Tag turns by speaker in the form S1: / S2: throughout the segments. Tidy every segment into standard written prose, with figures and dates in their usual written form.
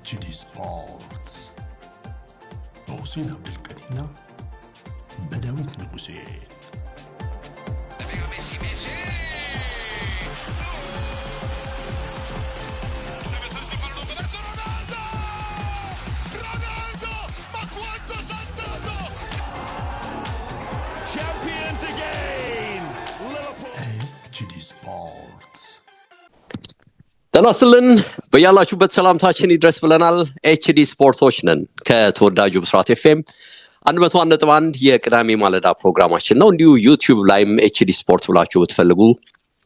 S1: HD ስፖርትስ በሁሴን አብዱልቀኒና በዳዊት ንጉሴ HD ስፖርትስ
S2: ተናስልን በያላችሁበት ሰላምታችን ይድረስ ብለናል። ኤችዲ ስፖርቶች ነን ከተወዳጁ ብስራት ኤፍኤም 101.1 የቅዳሜ ማለዳ ፕሮግራማችን ነው። እንዲሁ ዩቲዩብ ላይም ኤችዲ ስፖርት ብላችሁ ብትፈልጉ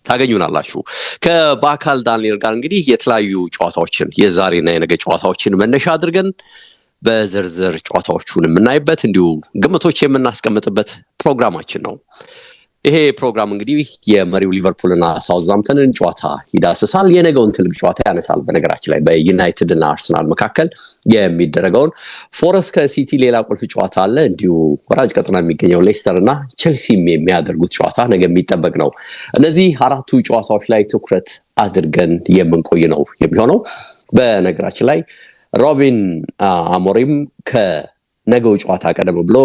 S2: ታገኙናላችሁ። ከባካል ዳንኤል ጋር እንግዲህ የተለያዩ ጨዋታዎችን የዛሬና የነገ ጨዋታዎችን መነሻ አድርገን በዝርዝር ጨዋታዎቹን የምናይበት እንዲሁ ግምቶች የምናስቀምጥበት ፕሮግራማችን ነው። ይሄ ፕሮግራም እንግዲህ የመሪው ሊቨርፑልና ሳውዝሃምፕተንን ጨዋታ ይዳስሳል። የነገውን ትልቅ ጨዋታ ያነሳል። በነገራችን ላይ በዩናይትድ እና አርሰናል መካከል የሚደረገውን ፎረስት ከሲቲ ሌላ ቁልፍ ጨዋታ አለ። እንዲሁ ወራጅ ቀጠና የሚገኘው ሌስተር እና ቼልሲም የሚያደርጉት ጨዋታ ነገ የሚጠበቅ ነው። እነዚህ አራቱ ጨዋታዎች ላይ ትኩረት አድርገን የምንቆይ ነው የሚሆነው። በነገራችን ላይ ሮቢን አሞሪም ከነገው ጨዋታ ቀደም ብሎ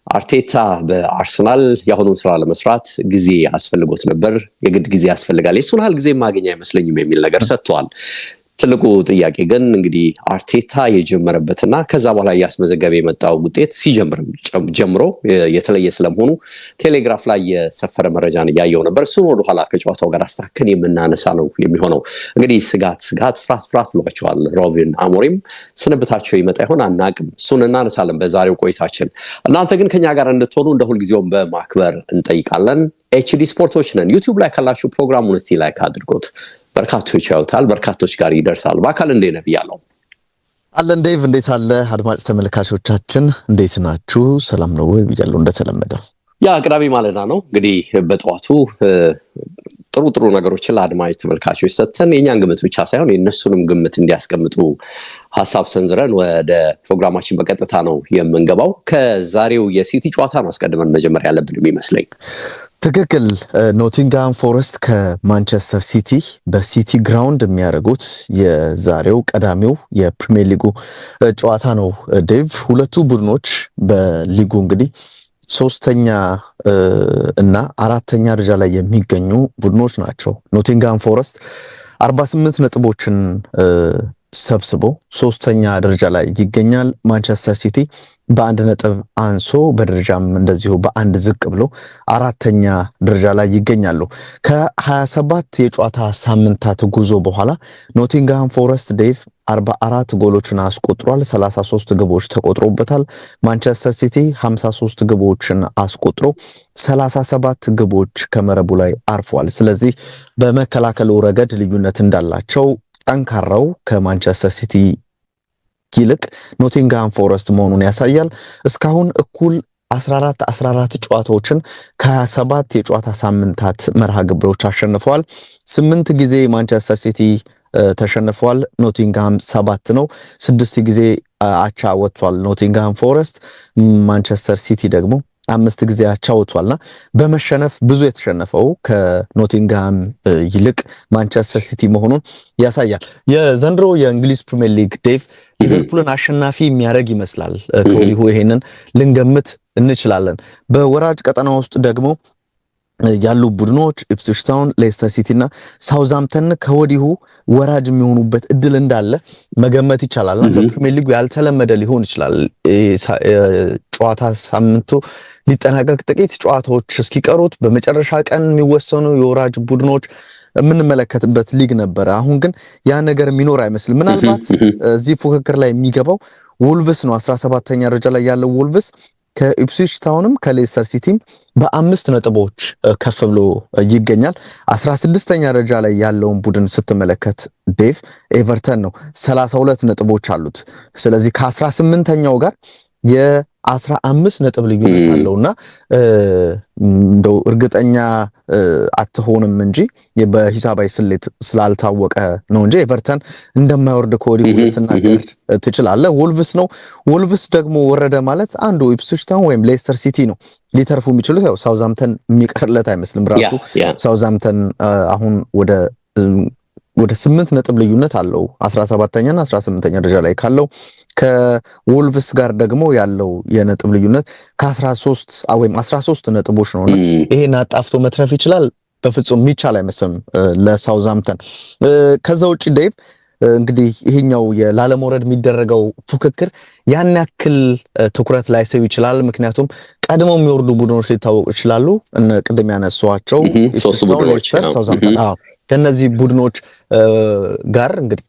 S2: አርቴታ በአርሰናል የአሁኑን ስራ ለመስራት ጊዜ አስፈልጎት ነበር። የግድ ጊዜ ያስፈልጋል፣ የሱን ያህል ጊዜ ማግኘት አይመስለኝም የሚል ነገር ሰጥቷል። ትልቁ ጥያቄ ግን እንግዲህ አርቴታ የጀመረበትና ከዛ በኋላ እያስመዘገበ የመጣው ውጤት ሲጀምርም ጀምሮ የተለየ ስለመሆኑ ቴሌግራፍ ላይ የሰፈረ መረጃን እያየው ነበር። እሱን ወደኋላ ከጨዋታው ጋር አስተካከን የምናነሳ ነው የሚሆነው። እንግዲህ ስጋት ፍርሃት ብሏቸዋል ሮቢን አሞሪም። ስንብታቸው ይመጣ ይሆን አናቅም። እሱን እናነሳለን በዛሬው ቆይታችን። እናንተ ግን ከኛ ጋር እንድትሆኑ እንደ ሁልጊዜውም በማክበር እንጠይቃለን። ኤችዲ ስፖርቶች ነን። ዩቲዩብ ላይ ካላችሁ ፕሮግራሙን እስቲ ላይክ አድርጎት። በርካቶች ያዩታል፣ በርካቶች ጋር ይደርሳል። በአካል እንዴት ነህ ብያለሁ።
S3: አለን ዴቭ፣ እንዴት አለ? አድማጭ ተመልካቾቻችን እንዴት ናችሁ? ሰላም ነው ወይ ብያለሁ። እንደተለመደው
S2: ያ ቅዳሜ ማለዳ ነው እንግዲህ በጠዋቱ ጥሩ ነገሮችን ለአድማጭ ተመልካቾች ሰጥተን የኛን ግምት ብቻ ሳይሆን የእነሱንም ግምት እንዲያስቀምጡ ሀሳብ ሰንዝረን ወደ ፕሮግራማችን በቀጥታ ነው የምንገባው። ከዛሬው የሲቲ ጨዋታ ነው አስቀድመን መጀመሪያ ያለብን የሚመስለኝ።
S3: ትክክል። ኖቲንግሃም ፎረስት ከማንቸስተር ሲቲ በሲቲ ግራውንድ የሚያደርጉት የዛሬው ቀዳሚው የፕሪሚየር ሊጉ ጨዋታ ነው ዴቭ። ሁለቱ ቡድኖች በሊጉ እንግዲህ ሶስተኛ እና አራተኛ ደረጃ ላይ የሚገኙ ቡድኖች ናቸው። ኖቲንግሃም ፎረስት 48 ነጥቦችን ሰብስቦ ሶስተኛ ደረጃ ላይ ይገኛል። ማንቸስተር ሲቲ በአንድ ነጥብ አንሶ በደረጃም እንደዚሁ በአንድ ዝቅ ብሎ አራተኛ ደረጃ ላይ ይገኛሉ። ከ27 የጨዋታ ሳምንታት ጉዞ በኋላ ኖቲንግሃም ፎረስት ዴቭ 44 ጎሎችን አስቆጥሯል። 33 ግቦች ተቆጥሮበታል። ማንቸስተር ሲቲ 53 ግቦችን አስቆጥሮ 37 ግቦች ከመረቡ ላይ አርፏል። ስለዚህ በመከላከሉ ረገድ ልዩነት እንዳላቸው ጠንካራው ከማንቸስተር ሲቲ ይልቅ ኖቲንግሃም ፎረስት መሆኑን ያሳያል። እስካሁን እኩል 14 ጨዋታዎችን ከ27 የጨዋታ ሳምንታት መርሃ ግብሮች አሸንፈዋል። 8 ጊዜ ማንቸስተር ሲቲ ተሸንፈዋል። ኖቲንግሃም 7 ነው። 6 ጊዜ አቻ ወጥቷል ኖቲንግሃም ፎረስት። ማንቸስተር ሲቲ ደግሞ 5 ጊዜ አቻ ወጥቷልና በመሸነፍ ብዙ የተሸነፈው ከኖቲንግሃም ይልቅ ማንቸስተር ሲቲ መሆኑን ያሳያል። የዘንድሮ የእንግሊዝ ፕሪሚየር ሊግ ዴቭ ሊቨርፑልን አሸናፊ የሚያደርግ ይመስላል። ከወዲሁ ይሄንን ልንገምት እንችላለን። በወራጅ ቀጠና ውስጥ ደግሞ ያሉ ቡድኖች ኢፕስዊች ታውን፣ ሌስተር ሲቲ እና ሳውዝሃምፕተን ከወዲሁ ወራጅ የሚሆኑበት እድል እንዳለ መገመት ይቻላል። በፕሪሚየር ሊጉ ያልተለመደ ሊሆን ይችላል። ጨዋታ ሳምንቱ ሊጠናቀቅ ጥቂት ጨዋታዎች እስኪቀሩት በመጨረሻ ቀን የሚወሰኑ የወራጅ ቡድኖች የምንመለከትበት ሊግ ነበረ። አሁን ግን ያ ነገር የሚኖር አይመስልም። ምናልባት እዚህ ፉክክር ላይ የሚገባው ወልቭስ ነው። 17ኛ ደረጃ ላይ ያለው ወልቭስ ከኢፕስዊች ታውንም ከሌስተር ሲቲም በ5 ነጥቦች ከፍ ብሎ ይገኛል። 16ኛ ደረጃ ላይ ያለውን ቡድን ስትመለከት ዴቭ ኤቨርተን ነው። 32 ነጥቦች አሉት። ስለዚህ ከ18ኛው ጋር የ15 ነጥብ ልዩነት አለውና እንደው እርግጠኛ አትሆንም እንጂ በሂሳባዊ ስሌት ስላልታወቀ ነው እንጂ ኤቨርተን እንደማይወርድ ከወዲሁ ልትናገር ትችላለህ። ወልቭስ ደግሞ ወረደ ማለት አንዱ ኢፕስዊች ታውን ወይም ሌስተር ሲቲ ነው ሊተርፉ የሚችሉት። ያው ሳውዝሃምፕተን የሚቀርለት አይመስልም። ራሱ ሳውዝሃምፕተን አሁን ወደ ወደ 8 ነጥብ ልዩነት አለው 17ኛና 18ኛ ደረጃ ላይ ካለው ከወልቭስ ጋር ደግሞ ያለው የነጥብ ልዩነት ከ13 ወይም 13 ነጥቦች ነውና ይሄን አጣፍቶ መትረፍ ይችላል? በፍጹም የሚቻል አይመስልም ለሳውዛምፕተን። ከዛ ውጪ ዴቭ እንግዲህ ይሄኛው የላለመውረድ የሚደረገው ፉክክር ያን ያክል ትኩረት ላይ ስብ ይችላል። ምክንያቱም ቀድመው የሚወርዱ ቡድኖች ሊታወቁ ይችላሉ። ቅድም ያነሷቸው ሳውዛምፕተን ከነዚህ ቡድኖች ጋር እንግዲህ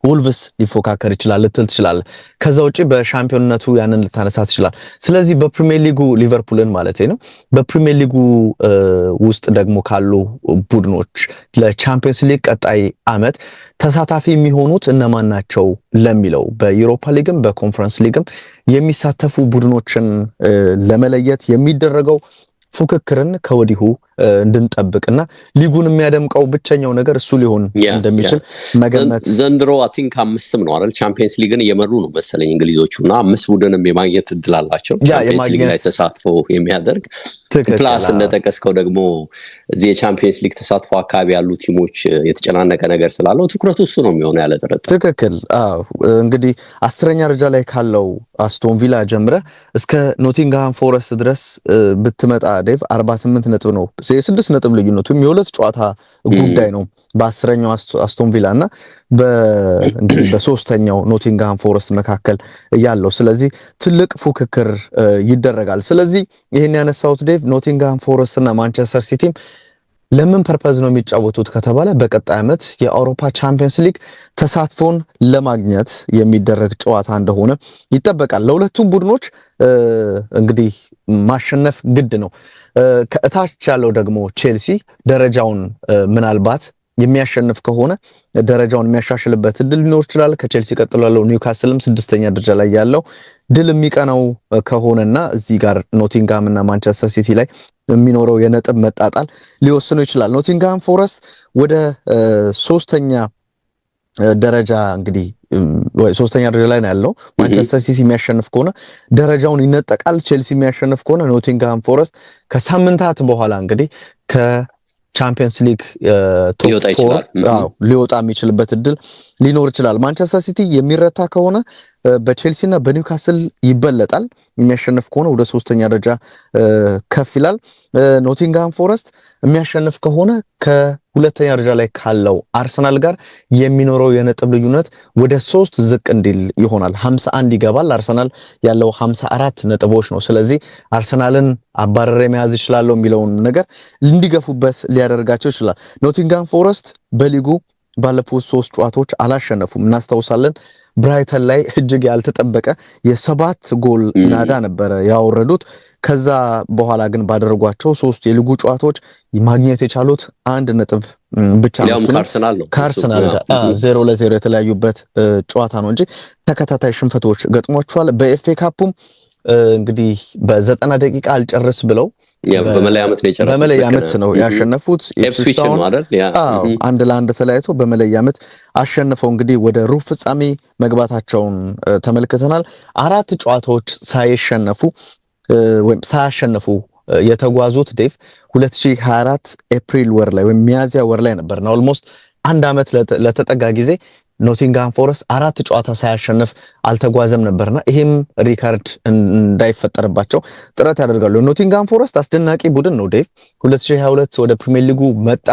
S3: ወልቭስ ሊፎካከር ይችላል ልትል ትችላል። ከዛ ውጪ በሻምፒዮንነቱ ያንን ልታነሳ ትችላል። ስለዚህ በፕሪሚየር ሊጉ ሊቨርፑልን ማለት ነው በፕሪሚየር ሊጉ ውስጥ ደግሞ ካሉ ቡድኖች ለቻምፒየንስ ሊግ ቀጣይ አመት ተሳታፊ የሚሆኑት እነማን ናቸው ለሚለው በዩሮፓ ሊግም በኮንፈረንስ ሊግም የሚሳተፉ ቡድኖችን ለመለየት የሚደረገው ፉክክርን ከወዲሁ እንድንጠብቅና ሊጉን የሚያደምቀው ብቸኛው ነገር እሱ ሊሆን እንደሚችል መገመት።
S2: ዘንድሮ አይ ቲንክ 5 ነው አይደል ቻምፒየንስ ሊግን እየመሩ ነው መሰለኝ እንግሊዞቹና 5 ቡድንም የማግኘት እድል አላቸው ቻምፒየንስ ሊግ ላይ ተሳትፎ የሚያደርግ ፕላስ እንደጠቀስከው ደግሞ እዚህ የቻምፒየንስ ሊግ ተሳትፎ አካባቢ ያሉ ቲሞች የተጨናነቀ ነገር ስላለው ትኩረቱ እሱ ነው የሚሆነው ያለ ጥርጥር።
S3: ትክክል። እንግዲህ 10ኛ ደረጃ ላይ ካለው አስቶን ቪላ ጀምረ እስከ ኖቲንግሃም ፎረስት ድረስ ብትመጣ ዴቭ 48 ነጥብ ነው። የ6 ነጥብ ልዩነቱ የሁለት ጨዋታ ጉዳይ ነው በ10ኛው አስቶን ቪላ እና እንግዲህ በ3ኛው ኖቲንግሃም ፎረስት መካከል ያለው። ስለዚህ ትልቅ ፉክክር ይደረጋል። ስለዚህ ይሄን ያነሳውት ዴቭ ኖቲንግሃም ፎረስት እና ማንቸስተር ሲቲም ለምን ፐርፐዝ ነው የሚጫወቱት ከተባለ በቀጣይ ዓመት የአውሮፓ ቻምፒየንስ ሊግ ተሳትፎን ለማግኘት የሚደረግ ጨዋታ እንደሆነ ይጠበቃል። ለሁለቱም ቡድኖች እንግዲህ ማሸነፍ ግድ ነው። ከእታች ያለው ደግሞ ቼልሲ ደረጃውን ምናልባት የሚያሸንፍ ከሆነ ደረጃውን የሚያሻሽልበት እድል ሊኖር ይችላል። ከቼልሲ ቀጥሎ ያለው ኒውካስልም 6ኛ ደረጃ ላይ ያለው ድል የሚቀናው ከሆነና እዚህ ጋር ኖቲንግሃም እና ማንቸስተር ሲቲ ላይ የሚኖረው የነጥብ መጣጣል ሊወስኑ ይችላል። ኖቲንግሃም ፎረስት ወደ 3ኛ ደረጃ እንግዲህ 3ኛ ደረጃ ላይ ነው ያለው። ማንቸስተር ሲቲ የሚያሸንፍ ከሆነ ደረጃውን ይነጠቃል። ቼልሲ የሚያሸንፍ ከሆነ ኖቲንግሃም ፎረስት ከሳምንታት በኋላ እንግዲህ ቻምፒየንስ ሊግ ቶፕ 4 ሊወጣ የሚችልበት እድል ሊኖር ይችላል። ማንቸስተር ሲቲ የሚረታ ከሆነ በቼልሲና በኒውካስል ይበለጣል። የሚያሸንፍ ከሆነ ወደ 3ኛ ደረጃ ከፍ ይላል። ኖቲንግሃም ፎረስት የሚያሸንፍ ከሆነ ከ2ኛ ደረጃ ላይ ካለው አርሰናል ጋር የሚኖረው የነጥብ ልዩነት ወደ 3 ዝቅ እንዲል ይሆናል። 51 ይገባል። አርሰናል ያለው 54 ነጥቦች ነው። ስለዚህ አርሰናልን አባረረ መያዝ ይችላል የሚለውን ነገር እንዲገፉበት ሊያደርጋቸው ይችላል። ኖቲንግሃም ፎረስት በሊጉ ባለፉት 3 ጨዋታዎች አላሸነፉም። እናስታውሳለን ብራይተን ላይ እጅግ ያልተጠበቀ የ7 ጎል ናዳ ነበረ ያወረዱት። ከዛ በኋላ ግን ባደረጓቸው 3 የሊጉ ጨዋታዎች ማግኘት የቻሉት 1 ነጥብ ብቻ ነው። ከአርሰናል ጋር 0-0 የተለያዩበት ጨዋታ ነው እንጂ ተከታታይ ሽንፈቶች ገጥሟቸዋል። በኤፍኤ ካፑም እንግዲህ በ90 ደቂቃ አልጨርስ ብለው
S2: በመለያ ዓመት
S3: ነው ያሸነፉት። ኢፕስዊችን ነው አይደል? 1-1 ተለያይቶ በመለያ ዓመት አሸንፈው እንግዲህ ወደ ሩብ ፍጻሜ መግባታቸውን ተመልክተናል። 4 ጨዋታዎች ሳያሸነፉ የተጓዙት ዴቭ 2024 ኤፕሪል ወር ላይ ወይም ሚያዚያ ወር ላይ ነበርና ኦልሞስት 1 ዓመት ለተጠጋ ጊዜ ኖቲንግሃም ፎረስት 4 ጨዋታ ሳያሸንፍ አልተጓዘም ነበርና ይሄም ሪካርድ እንዳይፈጠርባቸው ጥረት ያደርጋሉ። ኖቲንግሃም ፎረስት አስደናቂ ቡድን ነው ዴቭ። 2022 ወደ ፕሪሚየር ሊጉ መጣ።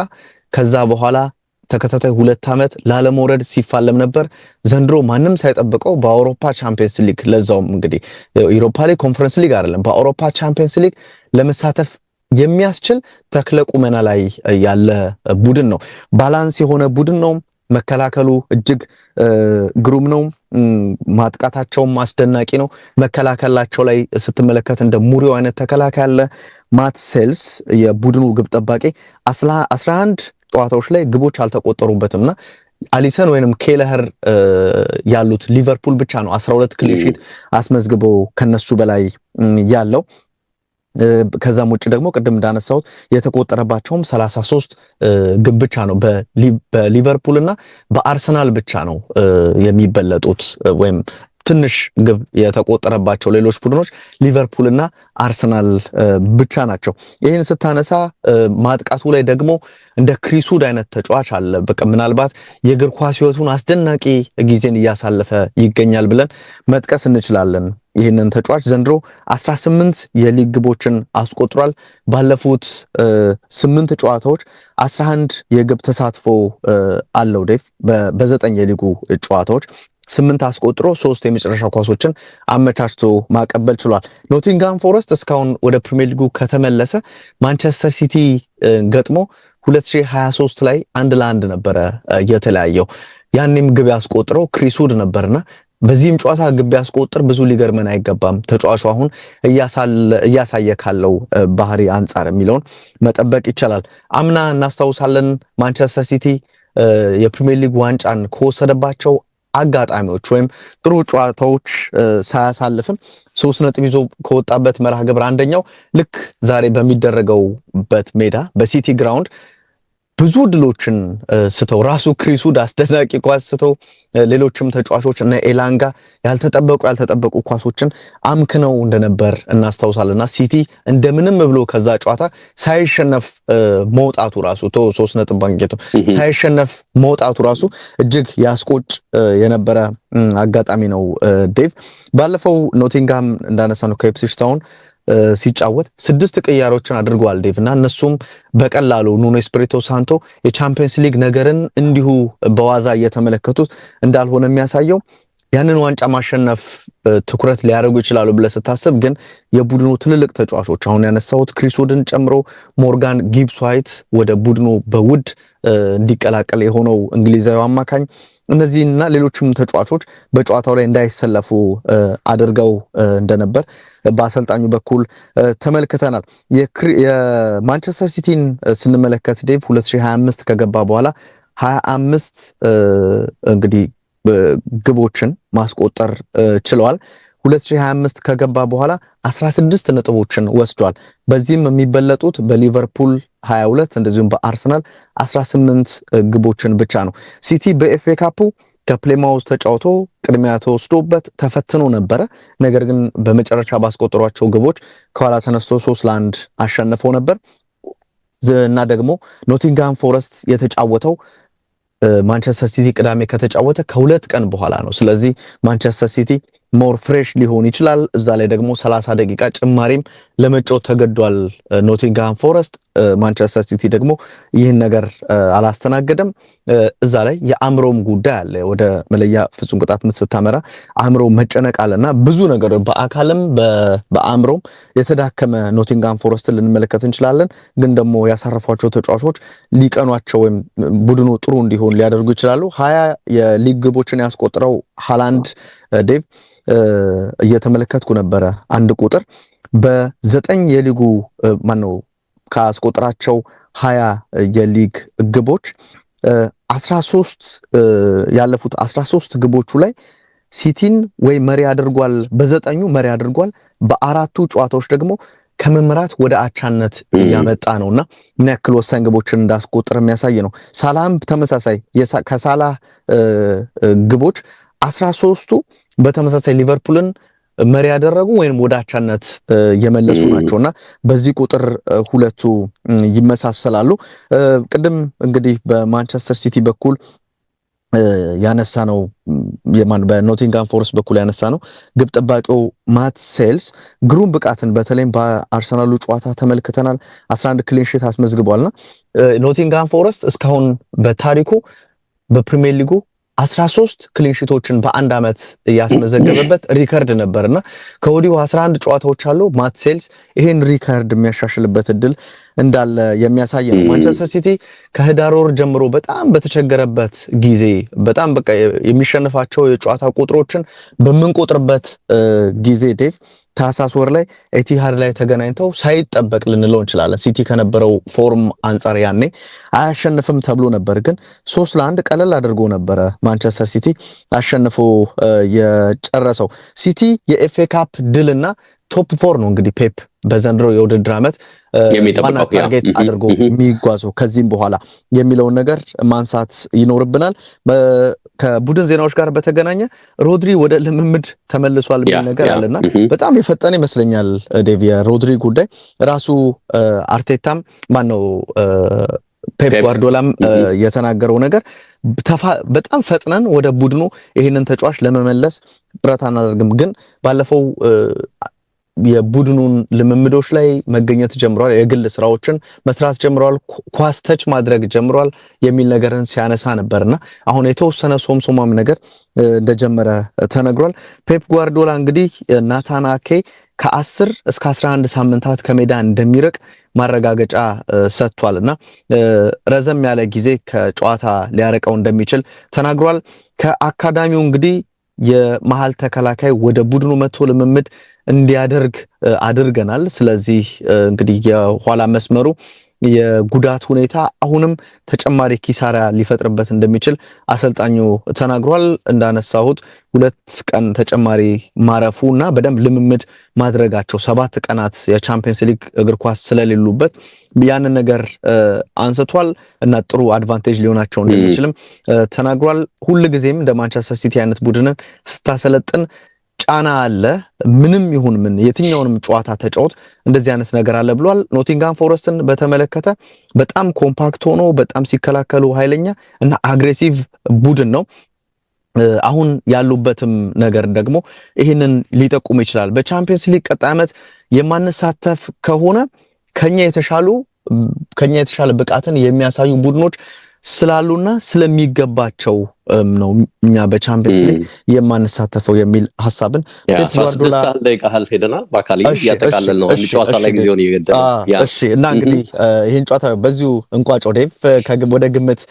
S3: ከዛ በኋላ ተከታታይ 2 ዓመት ላለመውረድ ሲፋለም ነበር። ዘንድሮ ማንም ሳይጠብቀው በአውሮፓ ቻምፒየንስ ሊግ ለዛውም እንግዲህ ዩሮፓ ሊግ ኮንፈረንስ ሊግ አይደለም በአውሮፓ ቻምፒየንስ ሊግ ለመሳተፍ የሚያስችል ተክለ ቁመና ላይ ያለ ቡድን ነው። ባላንስ የሆነ ቡድን ነው። መከላከሉ እጅግ ግሩም ነው። ማጥቃታቸውም አስደናቂ ነው። መከላከላቸው ላይ ስትመለከት እንደ ሙሪዮ አይነት ተከላካይ አለ። ማት ሴልስ የቡድኑ ግብ ጠባቂ 11 ጨዋታዎች ላይ ግቦች አልተቆጠሩበትምና አሊሰን ወይንም ኬለህር ያሉት ሊቨርፑል ብቻ ነው 12 ክሊን ሺት አስመዝግበው ከነሱ በላይ ያለው። ከዛም ውጭ ደግሞ ቅድም እንዳነሳሁት የተቆጠረባቸውም 33 ግብ ብቻ ነው። በሊቨርፑል እና በአርሰናል ብቻ ነው የሚበለጡት ወይም ትንሽ ግብ የተቆጠረባቸው ሌሎች ቡድኖች ሊቨርፑልና አርሰናል ብቻ ናቸው። ይህን ስታነሳ ማጥቃቱ ላይ ደግሞ እንደ ክሪስ ውድ አይነት ተጫዋች አለ። በቃ ምናልባት የእግር ኳስ ህይወቱን አስደናቂ ጊዜን እያሳለፈ ይገኛል ብለን መጥቀስ እንችላለን። ይህንን ተጫዋች ዘንድሮ 18 የሊግ ግቦችን አስቆጥሯል። ባለፉት 8 ጨዋታዎች 11 የግብ ተሳትፎ አለው። ዴቭ በ9 የሊጉ ጨዋታዎች 8 አስቆጥሮ 3 የመጨረሻ ኳሶችን አመቻችቶ ማቀበል ችሏል። ኖቲንጋም ፎረስት እስካሁን ወደ ፕሪሚየር ሊጉ ከተመለሰ ማንቸስተር ሲቲ ገጥሞ 2023 ላይ 1-1 ነበረ የተለያየው። ያኔም ግብ ያስቆጥረው ክሪስ ውድ ነበርና በዚህም ጨዋታ ግብ ያስቆጥር ብዙ ሊገርመን አይገባም። ተጫዋቹ አሁን እያሳየ ካለው ባህሪ አንጻር የሚለውን መጠበቅ ይቻላል። አምና እናስታውሳለን ማንቸስተር ሲቲ የፕሪሚየር ሊግ ዋንጫን ከወሰደባቸው አጋጣሚዎች ወይም ጥሩ ጨዋታዎች ሳያሳልፍም 3 ነጥብ ይዞ ከወጣበት መርሃ ግብር አንደኛው ልክ ዛሬ በሚደረገውበት ሜዳ በሲቲ ግራውንድ ብዙ ድሎችን ስተው ራሱ ክሪስ ውድ አስደናቂ ኳስ ስተው ሌሎችም ተጫዋቾች እና ኤላንጋ ያልተጠበቁ ኳሶችን አምክነው እንደነበር እናስታውሳለንና ሲቲ እንደምንም ብሎ ከዛ ጨዋታ ሳይሸነፍ መውጣቱ ራሱ 3 ነጥብ ማግኘቱ ሳይሸነፍ መውጣቱ ራሱ እጅግ ያስቆጭ የነበረ አጋጣሚ ነው። ዴቭ ባለፈው ኖቲንጋም እንዳነሳ ነው ከኢፕስዊች ታውን ሲጫወት 6 ቅያሮችን አድርጓል ዴቭ እና እነሱም በቀላሉ ኑኖ ኤስፒሪቶ ሳንቶ የቻምፒየንስ ሊግ ነገርን እንዲሁ በዋዛ እየተመለከቱት እንዳልሆነ የሚያሳየው ያንን ዋንጫ ማሸነፍ ትኩረት ሊያደርጉ ይችላሉ ብለህ ስታስብ ግን የቡድኑ ትልልቅ ተጫዋቾች አሁን ያነሳሁት ክሪስ ውድን ጨምሮ ሞርጋን ጊብስ ዋይት ወደ ቡድኑ በውድ እንዲቀላቀል የሆነው እንግሊዛዊ አማካኝ እነዚህና ሌሎችም ተጫዋቾች በጨዋታው ላይ እንዳይሰለፉ አድርገው እንደነበር በአሰልጣኙ በኩል ተመልክተናል። የማንቸስተር ሲቲን ስንመለከት ዴቭ 2025 ከገባ በኋላ 25 እንግዲህ ግቦችን ማስቆጠር ችለዋል። 2025 ከገባ በኋላ 16 ነጥቦችን ወስዷል። በዚህም የሚበለጡት በሊቨርፑል 22 እንደዚሁም በአርሰናል 18 ግቦችን ብቻ ነው። ሲቲ በኤፍኤ ካፑ ከፕሌማውዝ ተጫውቶ ቅድሚያ ተወስዶበት ተፈትኖ ነበረ። ነገር ግን በመጨረሻ ባስቆጠሯቸው ግቦች ከኋላ ተነስቶ 3-1 አሸንፈው ነበር እና ደግሞ ኖቲንጋም ፎረስት የተጫወተው ማንቸስተር ሲቲ ቅዳሜ ከተጫወተ ከ2 ቀን በኋላ ነው። ስለዚህ ማንቸስተር ሲቲ ሞር ፍሬሽ ሊሆን ይችላል። እዛ ላይ ደግሞ 30 ደቂቃ ጭማሪም ለመጫወት ተገዷል ኖቲንጋም ፎረስት። ማንቸስተር ሲቲ ደግሞ ይህን ነገር አላስተናገደም። እዛ ላይ የአእምሮም ጉዳይ አለ። ወደ መለያ ፍጹም ቅጣት ምት ስታመራ አእምሮ መጨነቅ አለና ብዙ ነገር በአካልም በአእምሮም የተዳከመ ኖቲንጋም ፎረስትን ልንመለከት እንችላለን። ግን ደግሞ ያሳረፏቸው ተጫዋቾች ሊቀኗቸው ወይም ቡድኑ ጥሩ እንዲሆን ሊያደርጉ ይችላሉ። 20 የሊግ ግቦችን ያስቆጥረው ሃላንድ ዴቭ እየተመለከትኩ ነበረ አንድ ቁጥር በ9 የሊጉ ማነው ካስቆጥራቸው 20 የሊግ ግቦች 13 ያለፉት 13 ግቦቹ ላይ ሲቲን ወይ መሪ አድርጓል፣ በ9ኙ መሪ አድርጓል። በአራቱ ጨዋታዎች ደግሞ ከመምራት ወደ አቻነት ያመጣ ነውና ምን ያክል ወሳኝ ግቦችን እንዳስቆጥር የሚያሳይ ነው። ሳላህም ተመሳሳይ ከሳላህ ግቦች 13ቱ በተመሳሳይ ሊቨርፑልን መሪ ያደረጉ ወይም ወደ አቻነት የመለሱ ናቸውና በዚህ ቁጥር ሁለቱ ይመሳሰላሉ። ቅድም እንግዲህ በማንቸስተር ሲቲ በኩል ያነሳ ነው በኖቲንጋም ፎረስት በኩል ያነሳ ነው ግብ ጠባቂው ማት ሴልስ ግሩም ብቃትን በተለይም በአርሰናሉ ጨዋታ ተመልክተናል። 11 ክሊን ሺት አስመዝግቧልና ኖቲንጋም ፎረስት እስካሁን በታሪኩ በፕሪሚየር ሊጉ 13 ክሊን ሺቶችን በአንድ አመት ያስመዘገበበት ሪከርድ ነበርና ከወዲሁ 11 ጨዋታዎች አሉ። ማት ሴልስ ይሄን ሪከርድ የሚያሻሽልበት እድል እንዳለ የሚያሳይ ነው። ማንቸስተር ሲቲ ከህዳር ወር ጀምሮ በጣም በተቸገረበት ጊዜ በጣም በቃ የሚሸነፋቸው የጨዋታ ቁጥሮችን በምንቆጥርበት ጊዜ ዴቭ ታህሳስ ወር ላይ ኤቲሃድ ላይ ተገናኝተው ሳይጠበቅ ልንለው እንችላለን። ሲቲ ከነበረው ፎርም አንጻር ያኔ አያሸንፍም ተብሎ ነበር፣ ግን 3-1 ቀለል አድርጎ ነበረ ማንቸስተር ሲቲ አሸንፎ የጨረሰው። ሲቲ የኤፍኤ ካፕ ድልና ቶፕ 4 ነው እንግዲህ ፔፕ በዘንድሮ የውድድር ዓመት ዋና ታርጌት አድርጎ የሚጓዘው ከዚህም በኋላ የሚለውን ነገር ማንሳት ይኖርብናል። ከቡድን ዜናዎች ጋር በተገናኘ ሮድሪ ወደ ልምምድ ተመልሷል የሚል ነገር አለና በጣም የፈጠነ ይመስለኛል ዴቭ የሮድሪ ጉዳይ ራሱ አርቴታም ማነው ፔፕ ጓርዲዮላም የተናገረው ነገር በጣም ፈጥነን ወደ ቡድኑ ይሄንን ተጫዋች ለመመለስ ጥረት አናደርግም ግን ባለፈው የቡድኑን ልምምዶች ላይ መገኘት ጀምሯል የግል ስራዎችን መስራት ጀምሯል ኳስ ተች ማድረግ ጀምሯል የሚል ነገርን ሲያነሳ ነበርና አሁን የተወሰነ ሶምሶማም ነገር እንደጀመረ ተነግሯል ፔፕ ጓርዲዮላ እንግዲህ ናታን አኬ ከ10 እስከ 11 ሳምንታት ከሜዳ እንደሚርቅ ማረጋገጫ ሰጥቷልና ረዘም ያለ ጊዜ ከጨዋታ ሊያረቀው እንደሚችል ተናግሯል ከአካዳሚው እንግዲህ የመሃል ተከላካይ ወደ ቡድኑ መጥቶ ልምምድ እንዲያደርግ አድርገናል ስለዚህ እንግዲህ የኋላ መስመሩ የጉዳት ሁኔታ አሁንም ተጨማሪ ኪሳራ ሊፈጥርበት እንደሚችል አሰልጣኙ ተናግሯል እንዳነሳሁት 2 ቀን ተጨማሪ ማረፉና በደንብ ልምምድ ማድረጋቸው 7 ቀናት የቻምፒየንስ ሊግ እግር ኳስ ስለሌሉበት ያንን ነገር አንስቷል እና ጥሩ አድቫንቴጅ ሊሆናቸው እንደሚችልም ተናግሯል ሁሉ ጊዜም እንደ ማንቸስተር ሲቲ አይነት ቡድንን ስታሰለጥን ጫና አለ ምንም ይሁን ምን የትኛውንም ጨዋታ ተጫውት እንደዚህ አይነት ነገር አለ ብሏል ኖቲንጋም ፎረስትን በተመለከተ በጣም ኮምፓክት ሆኖ በጣም ሲከላከሉ ኃይለኛ እና አግሬሲቭ ቡድን ነው አሁን ያሉበትም ነገር ደግሞ ይሄንን ሊጠቁም ይችላል በቻምፒየንስ ሊግ ቀጣይ ዓመት የማንሳተፍ ከሆነ ከኛ የተሻለ ብቃትን የሚያሳዩ ቡድኖች ስላሉና ስለሚገባቸው ነው እኛ በቻምፒየንስ ሊግ የማንሳተፈው የሚል ሐሳብን
S2: ጓርዲዮላ ደቂቃል ሄደናል ባካሊ ያጠቃለል ነው ጨዋታ ላይ ጊዜውን ይገደል
S3: እሺ እና እንግዲህ ይሄን ጨዋታ በዚሁ እንቋጮ ዴቭ ወደ ግምት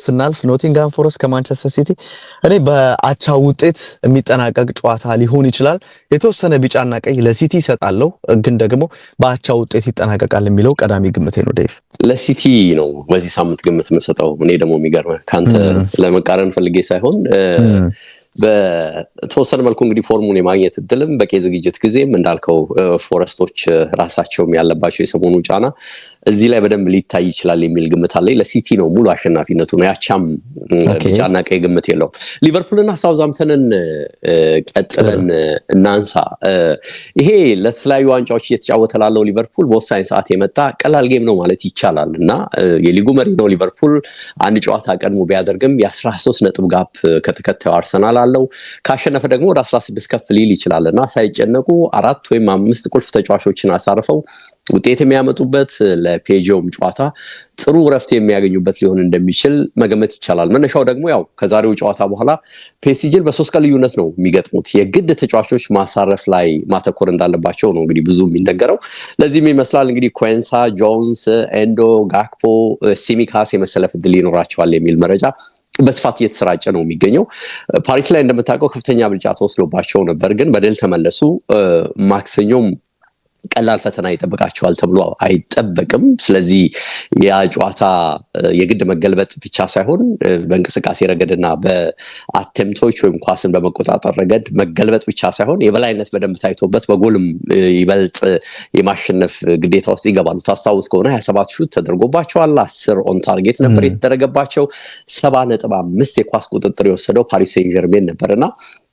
S3: ስናልፍ ኖቲንጋም ፎረስት ከማንቸስተር ሲቲ እኔ በአቻ ውጤት የሚጠናቀቅ ጨዋታ ሊሆን ይችላል የተወሰነ ቢጫና ቀይ ለሲቲ ይሰጣለው ግን ደግሞ በአቻ ውጤት ይጠናቀቃል የሚለው ቀዳሚ ግምቴ ነው ዴቭ
S2: ለሲቲ ነው በዚህ ሳምንት ግምት መስጠው እኔ ደግሞ የሚገርም ካንተ ለመቃረን ፈልጌ ሳይሆን በተወሰነ መልኩ እንግዲህ ፎርሙን የማግኘት እድልም በቂ ዝግጅት ጊዜም እንዳልከው ፎረስቶች ራሳቸው ያለባቸው የሰሞኑ ጫና እዚህ ላይ በደንብ ሊታይ ይችላል የሚል ግምት አለኝ ለሲቲ ነው ሙሉ አሸናፊነቱ ነው ያቻም ቢጫና ቀይ ግምት የለው ሊቨርፑልና ሳውዛምፕተንን ቀጥለን እናንሳ ይሄ ለተለያዩ ዋንጫዎች እየተጫወተ ላለው ሊቨርፑል በወሳኝ ሰዓት የመጣ ቀላል ጌም ነው ማለት ይቻላልና የሊጉ መሪ ነው ሊቨርፑል አንድ ጨዋታ ቀድሞ ቢያደርግም የ13 ነጥብ ጋፕ ከተከታዩ አርሰናል አለው ካሸነፈ ደግሞ ወደ 16 ከፍ ሊል ይችላልና ሳይጨነቁ 4 ወይም 5 ቁልፍ ተጫዋቾችን አሳርፈው ውጤት የሚያመጡበት ለፔጆም ጨዋታ ጥሩ ረፍት የሚያገኙበት ሊሆን እንደሚችል መገመት ይቻላል መነሻው ደግሞ ያው ከዛሬው ጨዋታ በኋላ ፔሲጂን በ3 ቀን ልዩነት ነው የሚገጥሙት የግድ ተጫዋቾች ማሳረፍ ላይ ማተኮር እንዳለባቸው ነው እንግዲህ ብዙ የሚነገረው ለዚህም ይመስላል እንግዲህ ኮንሳ ጆንስ ኤንዶ ጋክፖ ሲሚካስ የመሰለፍ እድል ይኖራቸዋል የሚል መረጃ በስፋት እየተሰራጨ ነው የሚገኘው ፓሪስ ላይ እንደምታውቀው ከፍተኛ ብልጫ ተወስዶባቸው ነበር ግን በደል ተመለሱ ማክሰኞም ቀላል ፈተና ይጠብቃቸዋል ተብሎ አይጠበቅም ስለዚህ ያ ጨዋታ የግድ መገልበጥ ብቻ ሳይሆን በእንቅስቃሴ ረገድና በአቴምፕቶች ወይም ኳስን በመቆጣጠር ረገድ መገልበጥ ብቻ ሳይሆን የበላይነት በደንብ ታይቶበት በጎልም ይበልጥ የማሸነፍ ግዴታ ውስጥ ይገባሉ ታስታውስ ከሆነ 27 ሹት ተደርጎባቸዋል 10 ኦን ታርጌት ነበር የተደረገባቸው 7.5 የኳስ ቁጥጥር የወሰደው ፓሪስ ሴን ጀርሜን ነበርና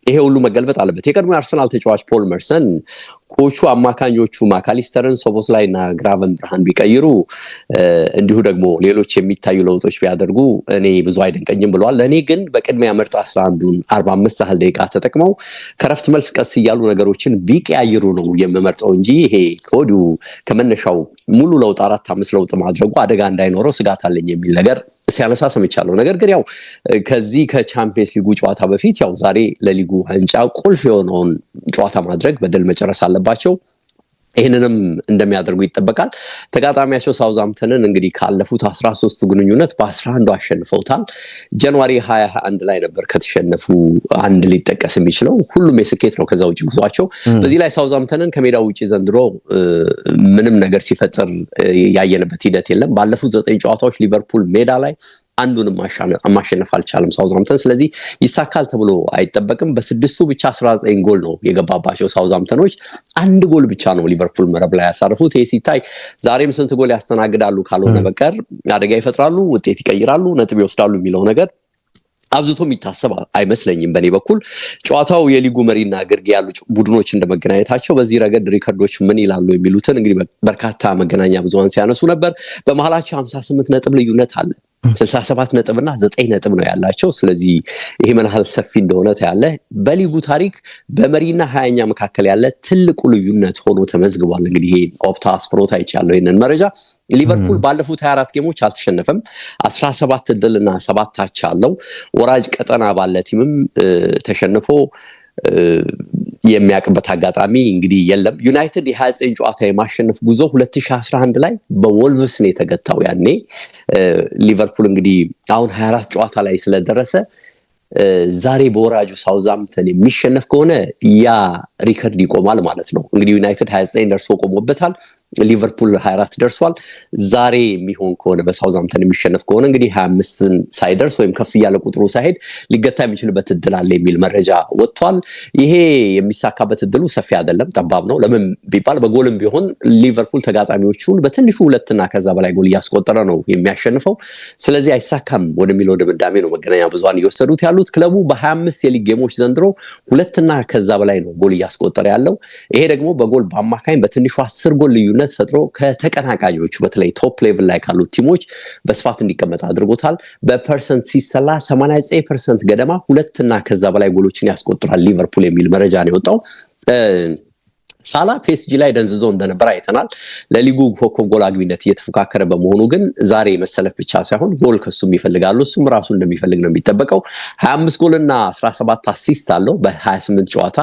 S2: ይሄ ሁሉ መገልበጥ አለበት የቀድሞ አርሰናል ተጫዋች ፖል መርሰን ኮቹ አማካኞቹ ማካሊስተርን ሶቦስላይና ግራቨን ብርሃን ቢቀይሩ እንዲሁ ደግሞ ሌሎች የሚታዩ ለውጦች ቢያደርጉ እኔ ብዙ አይደንቀኝም ብለዋል ለኔ ግን በቅድሚያ ምርጥ 11ን 45 ያህል ደቂቃ ተጠቅመው ከረፍት መልስ ቀስ ይያሉ ነገሮችን ቢቀያይሩ ነው የምመርጠው እንጂ ይሄ ኮዲው ከመነሻው ሙሉ ለውጥ 4-5 ለውጥ ማድረጉ አደጋ እንዳይኖረው ስጋት አለኝ የሚል ነገር ሲያነሳ ሰምቻለሁ ነገር ግን ያው ከዚህ ከቻምፒየንስ ሊጉ ጨዋታ በፊት ያው ዛሬ ለሊጉ ዋንጫ ቁልፍ የሆነውን ጨዋታ ማድረግ በድል መጨረስ አለባቸው ይሄንንም እንደሚያደርጉ ይጠበቃል ተጋጣሚያቸው ሳውዛምፕተንን እንግዲህ ካለፉት 13 ግንኙነት በ11 አሸንፈውታል ጃንዋሪ 21 ላይ ነበር ከተሸነፉ አንድ ሊጠቀስ የሚችለው ሁሉም የስኬት ነው ከዛ ውጪ ጉዟቸው በዚህ ላይ ሳውዛምፕተንን ከሜዳው ውጪ ዘንድሮ ምንም ነገር ሲፈጠር ያየነበት ሂደት የለም ባለፉት 9 ጨዋታዎች ሊቨርፑል ሜዳ ላይ አንዱንም ማሸነፍ አልቻለም ሳውዛምፕተን ስለዚህ ይሳካል ተብሎ አይጠበቅም በስድስቱ ብቻ 19 ጎል ነው የገባባቸው ሳውዛምፕተኖች አንድ ጎል ብቻ ነው ሊቨርፑል መረብ ላይ ያሳረፉት ይሄ ሲታይ ዛሬም ስንት ጎል ያስተናግዳሉ ካልሆነ በቀር አደጋ ይፈጥራሉ ውጤት ይቀይራሉ ነጥብ ይወስዳሉ የሚለው ነገር አብዝቶ የሚታሰብ አይመስለኝም በኔ በኩል። ጨዋታው የሊጉ መሪና ግርጌ ያሉ ቡድኖች እንደመገናኘታቸው በዚህ ረገድ ሪከርዶች ምን ይላሉ የሚሉትን እንግዲህ በርካታ መገናኛ ብዙሃን ሲያነሱ ነበር። በመሃላቸው 58 ነጥብ ልዩነት አለ። 67 ነጥብና 9 ነጥብ ነው ያላቸው። ስለዚህ ይሄ ምን ያህል ሰፊ እንደሆነ ታያለ። በሊጉ ታሪክ በመሪና 20ኛ መካከል ያለ ትልቁ ልዩነት ሆኖ ተመዝግቧል። እንግዲህ ይሄ ኦፕታ አስፍሮታ ይቻለው ይሄንን መረጃ። ሊቨርፑል ባለፉት 24 ጌሞች አልተሸነፈም። 17 ድልና 7 አቻ አለው። ወራጅ ቀጠና ባለ ቲምም ተሸንፎ የሚያቀበት አጋጣሚ እንግዲህ የለም። ዩናይትድ የ29 ጨዋታ የማሸነፍ ጉዞ 2011 ላይ በወልቭስ ነው የተገታው። ያኔ ሊቨርፑል እንግዲህ አሁን 24 ጨዋታ ላይ ስለደረሰ ዛሬ በወራጁ ሳውዛምፕተን የሚሸነፍ ከሆነ ያ ሪከርድ ይቆማል ማለት ነው። እንግዲህ ዩናይትድ 29 ደርሶ ቆሞበታል። ሊቨርፑል 24 ደርሷል። ዛሬ የሚሆን ከሆነ በሳውዛምፕተን የሚሸነፍ ከሆነ እንግዲህ 25ን ሳይደርስ ወይም ከፍ ያለ ቁጥሩ ሳይሄድ ሊገታ የሚችልበት እድል አለ የሚል መረጃ ወጥቷል። ይሄ የሚሳካበት እድሉ ሰፊ አይደለም፣ ጠባብ ነው። ለምን ቢባል በጎልም ቢሆን ሊቨርፑል ተጋጣሚዎቹን በትንሹ 2 እና ከዛ በላይ ጎል እያስቆጠረ ነው የሚያሸንፈው። ስለዚህ አይሳካም ወደሚለው ድምዳሜ ነው መገናኛ ብዙሃን እየወሰዱት ያሉት። ክለቡ በ25 የሊግ ጌሞች ዘንድሮ 2 እና ከዛ በላይ ነው ጎል እያስቆጠረ ያለው። ይሄ ደግሞ በጎል በአማካኝ በትንሹ 10 ጎል ልዩነት ፈጥሮ ከተቀናቃኞቹ በተለይ ቶፕ ሌቭል ላይ ካሉት ቲሞች በስፋት እንዲቀመጥ አድርጎታል። በፐርሰንት ሲሰላ 89% ገደማ 2 እና ከዛ በላይ ጎሎችን ያስቆጥራል ሊቨርፑል የሚል መረጃ ነው የወጣው። ሳላ ፒኤስጂ ላይ ደንዝዞ እንደነበር አይተናል። ለሊጉ ኮከብ ጎል አግቢነት እየተፎካከረ በመሆኑ ግን ዛሬ መሰለፍ ብቻ ሳይሆን ጎል ከሱም ይፈልጋሉ። እሱም ራሱ እንደሚፈልግ ነው የሚጠበቀው። 25 ጎልና 17 አሲስት አለው በ28 ጨዋታ።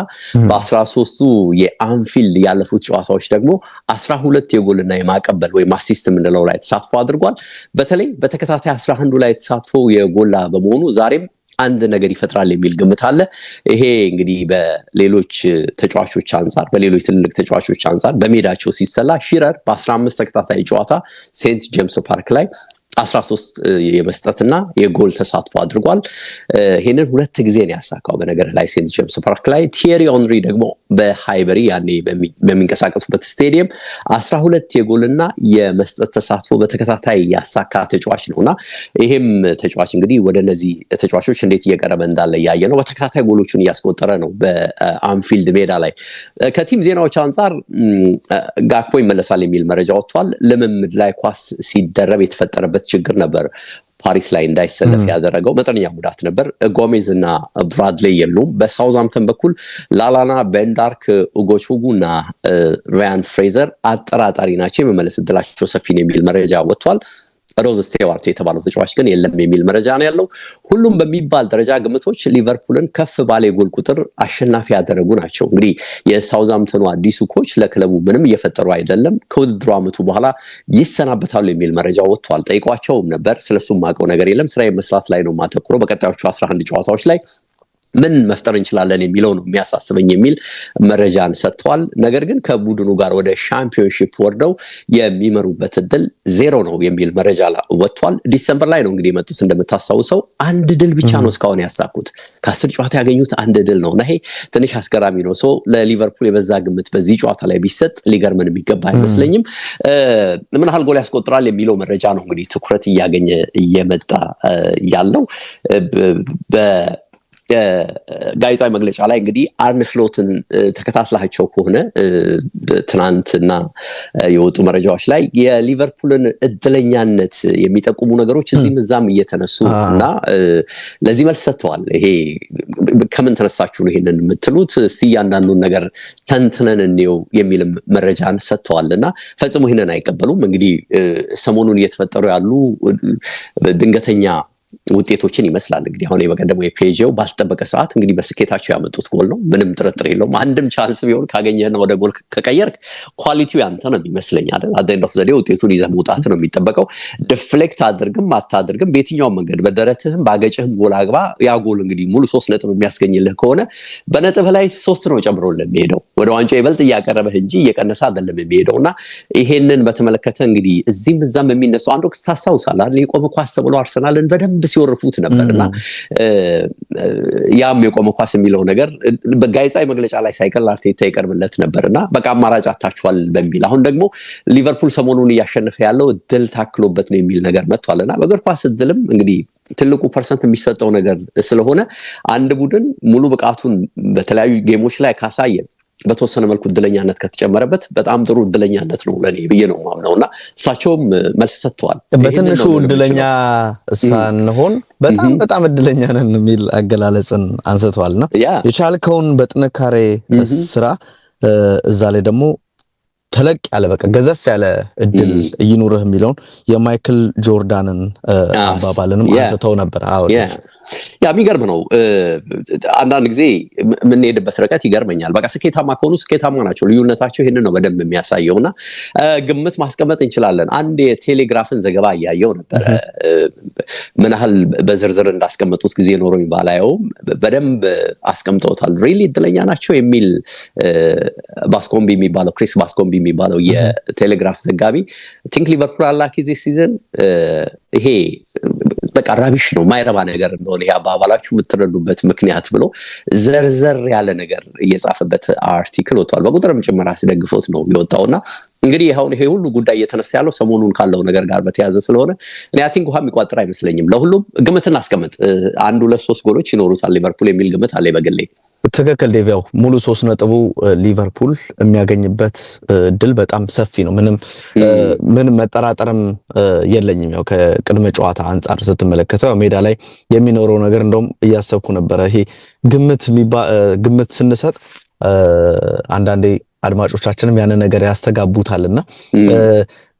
S2: በ13ቱ የአንፊልድ ያለፉት ጨዋታዎች ደግሞ 12 የጎልና የማቀበል ወይም አሲስት የምንለው ላይ ተሳትፎ አድርጓል። በተለይ በተከታታይ 11 ላይ ተሳትፎ የጎላ በመሆኑ ዛሬም አንድ ነገር ይፈጥራል የሚል ግምት አለ። ይሄ እንግዲህ በሌሎች ተጫዋቾች አንፃር በሌሎች ትልልቅ ተጫዋቾች አንፃር በሜዳቸው ሲሰላ ሺረር በ15 ተከታታይ ጨዋታ ሴንት ጄምስ ፓርክ ላይ 13 የመስጠትና የጎል ተሳትፎ አድርጓል። ይሄንን 2 ጊዜ ነው ያሳካው በነገር ላይ ሴንት ጄምስ ፓርክ ላይ። ቲየሪ ኦንሪ ደግሞ በሃይበሪ ያኔ በሚንቀሳቀሱበት ስቴዲየም 12 የጎልና የመስጠት ተሳትፎ በተከታታይ ያሳካ ተጫዋች ነውና ይሄም ተጫዋች እንግዲህ ወደ እነዚህ ተጫዋቾች እንዴት እየቀረበ እንዳለ ያየ ነው። በተከታታይ ጎሎችን እያስቆጠረ ነው በአንፊልድ ሜዳ ላይ። ከቲም ዜናዎች አንፃር ጋክፖ ይመለሳል የሚል መረጃ ወጥቷል። ልምምድ ላይ ኳስ ሲደረብ የተፈጠረበት ችግር ነበር ፓሪስ ላይ እንዳይሰለፍ ያደረገው። መጠነኛ ጉዳት ነበር። ጎሜዝ እና ብራድሌይ የሉም። በሳውዛምፕተን በኩል ላላና፣ ቤንዳርክ፣ ኡጎቹጉ እና ራያን ፍሬዘር አጠራጣሪ ናቸው። የመመለስ እድላቸው ሰፊ ነው የሚል መረጃ ወጥቷል። ሮዝ ስቴዋርት የተባለው ተጫዋች ግን የለም የሚል መረጃ ነው ያለው። ሁሉም በሚባል ደረጃ ግምቶች ሊቨርፑልን ከፍ ባለ የጎል ቁጥር አሸናፊ ያደረጉ ናቸው። እንግዲህ የሳውዛምፕተኑ አዲሱ ኮች ለክለቡ ምንም እየፈጠሩ አይደለም። ከውድድሩ ዓመቱ በኋላ ይሰናበታሉ የሚል መረጃ ወጥቷል። ጠይቋቸውም ነበር። ስለሱም ማውቀው ነገር የለም፣ ስራዬ መስራት ላይ ነው ማተኩረው፣ በቀጣዮቹ 11 ጨዋታዎች ላይ ምን መፍጠር እንችላለን የሚለው ነው የሚያሳስበኝ የሚል መረጃን ሰጥተዋል። ነገር ግን ከቡድኑ ጋር ወደ ሻምፒዮንሺፕ ወርደው የሚመሩበት እድል 0 ነው የሚል መረጃ ወጥቷል። ዲሰምበር ላይ ነው እንግዲህ የመጡት። እንደምታስታውሰው 1 ድል ብቻ ነው እስካሁን ያሳኩት። ከ10 ጨዋታ ያገኙት 1 ድል ነው። ይሄ ትንሽ አስገራሚ ነው። ሶ ለሊቨርፑል የበዛ ግምት በዚህ ጨዋታ ላይ ቢሰጥ ሊገርምን የሚገባ አይመስለኝም። ምን ያህል ጎል ያስቆጥራል የሚለው መረጃ ነው እንግዲህ ትኩረት እያገኘ እየመጣ ያለው። ጋዜጣዊ መግለጫ ላይ እንግዲህ አርነ ስሎትን ተከታትላቸው ከሆነ ትናንትና የወጡ መረጃዎች ላይ የሊቨርፑልን እድለኛነት የሚጠቁሙ ነገሮች እዚህም እዛም እየተነሱ እና ለዚህ መልስ ሰጥተዋል። ይሄ ከምን ተነሳችሁ ነው ይሄንን የምትሉት? እስቲ እያንዳንዱን ነገር ተንትነን እንየው የሚል መረጃን ሰጥተዋል እና ፈጽሞ ይሄንን አይቀበሉም። እንግዲህ ሰሞኑን እየተፈጠሩ ያሉ ድንገተኛ ውጤቶችን ይመስላል። እንግዲህ አሁን የበቀደሙ የፔጄው ባልተጠበቀ ሰዓት እንግዲህ በስኬታቸው ያመጡት ጎል ነው። ምንም ጥርጥር የለውም። አንድም ቻንስ ቢሆን ካገኘህና ወደ ጎል ከቀየርክ ኳሊቲው ያንተ ነው የሚመስለኝ አይደል? አደንድ ኦፍ ዘዴ ውጤቱን ይዘህ መውጣት ነው የሚጠበቀው። ዲፍሌክት አድርግም አታድርግም በየትኛውም መንገድ በደረትህም ባገጭህም ጎል አግባ። ያ ጎል እንግዲህ ሙሉ 3 ነጥብ የሚያስገኝልህ ከሆነ በነጥብህ ላይ 3 ነው ጨምሮልህ የሚሄደው። ወደ ዋንጫው ይበልጥ እያቀረበህ እንጂ እየቀነሰ አይደለም የሚሄደውና ይሄንን በተመለከተ እንግዲህ እዚህም እዛም የሚነሳው አንድ ወቅት ታስታውሳለህ አይደል? የቆመ ኳስ ተብሎ አርሰናልን በደንብ ሲወርፉት ነበርና ያም የቆመ ኳስ የሚለው ነገር በጋዜጣዊ መግለጫ ላይ ሳይቀር አርቴታ ይቀርብለት ነበርና በቃ አማራጭ አታችኋል በሚል አሁን ደግሞ ሊቨርፑል ሰሞኑን እያሸነፈ ያለው ድል ታክሎበት ነው የሚል ነገር መጥቷልና በእግር ኳስ ድልም እንግዲህ ትልቁ ፐርሰንት የሚሰጠው ነገር ስለሆነ አንድ ቡድን ሙሉ ብቃቱን በተለያዩ ጌሞች ላይ ካሳየ በተወሰነ መልኩ እድለኛነት ከተጨመረበት በጣም ጥሩ እድለኛነት ነው ለኔ ብዬ ነው ማምነውና እሳቸውም መልስ ሰጥተዋል።
S3: በትንሹ እድለኛ ሳንሆን በጣም እድለኛ ነን የሚል አገላለጽን አንስተዋልና የቻልከውን በጥንካሬ ስራ እዛ ላይ ደግሞ ተለቅ ያለ በቃ ገዘፍ ያለ እድል ይኑርህ የሚለውን የማይክል ጆርዳንን አባባልንም አንስተው ነበር።
S2: ያ የሚገርም ነው። አንዳንድ ጊዜ የምንሄድበት ርቀት ይገርመኛል። በቃ ስኬታማ ከሆኑ ስኬታማ ናቸው። ልዩነታቸው ይሄንን ነው በደንብ የሚያሳየውና ግምት ማስቀመጥ እንችላለን። አንድ የቴሌግራፍን ዘገባ እያየው ነበረ። ምን ያህል በዝርዝር እንዳስቀመጡት ጊዜ ኖሮኝ ባላየውም በደንብ አስቀምጠውታል። ሪሊ እድለኛ ናቸው የሚል ባስኮምቢ የሚባለው ክሪስ ባስኮምቢ የሚባለው የቴሌግራፍ ዘጋቢ ቲንክ ሊቨርፑል አላኪ ዚህ ሲዝን ይሄ በቃ ራቢሽ ነው ማይረባ ነገር እንደሆነ ያባባላችሁ የምትረዱበት ምክንያት ብሎ ዘርዘር ያለ ነገር እየጻፈበት አርቲክል ወጥቷል። በቁጥርም ጭምር አስደግፎት ነው የወጣውና እንግዲህ አሁን ይሄ ሁሉ ጉዳይ እየተነሳ ያለው ሰሞኑን ካለው ነገር ጋር በተያያዘ ስለሆነ እኔ አይ ቲንክ ውሃ የሚቋጥር አይመስለኝም። ለሁሉም ግምት እናስቀምጥ። 1-2-3 ጎሎች ይኖሩታል ሊቨርፑል የሚል ግምት አለ በግሌ።
S3: ትክክል ዴቭ። ያው ሙሉ 3 ነጥቡ ሊቨርፑል የሚያገኝበት እድል በጣም ሰፊ ነው። ምንም መጠራጠርም የለኝም። ያው ከቅድመ ጨዋታ አንፃር ስትመለከተው ሜዳ ላይ የሚኖረው ነገር እንደውም እያሰብኩ ነበረ። ይሄ ግምት ስንሰጥ አንዳንዴ አድማጮቻችንም ያንን ነገር ያስተጋቡታልና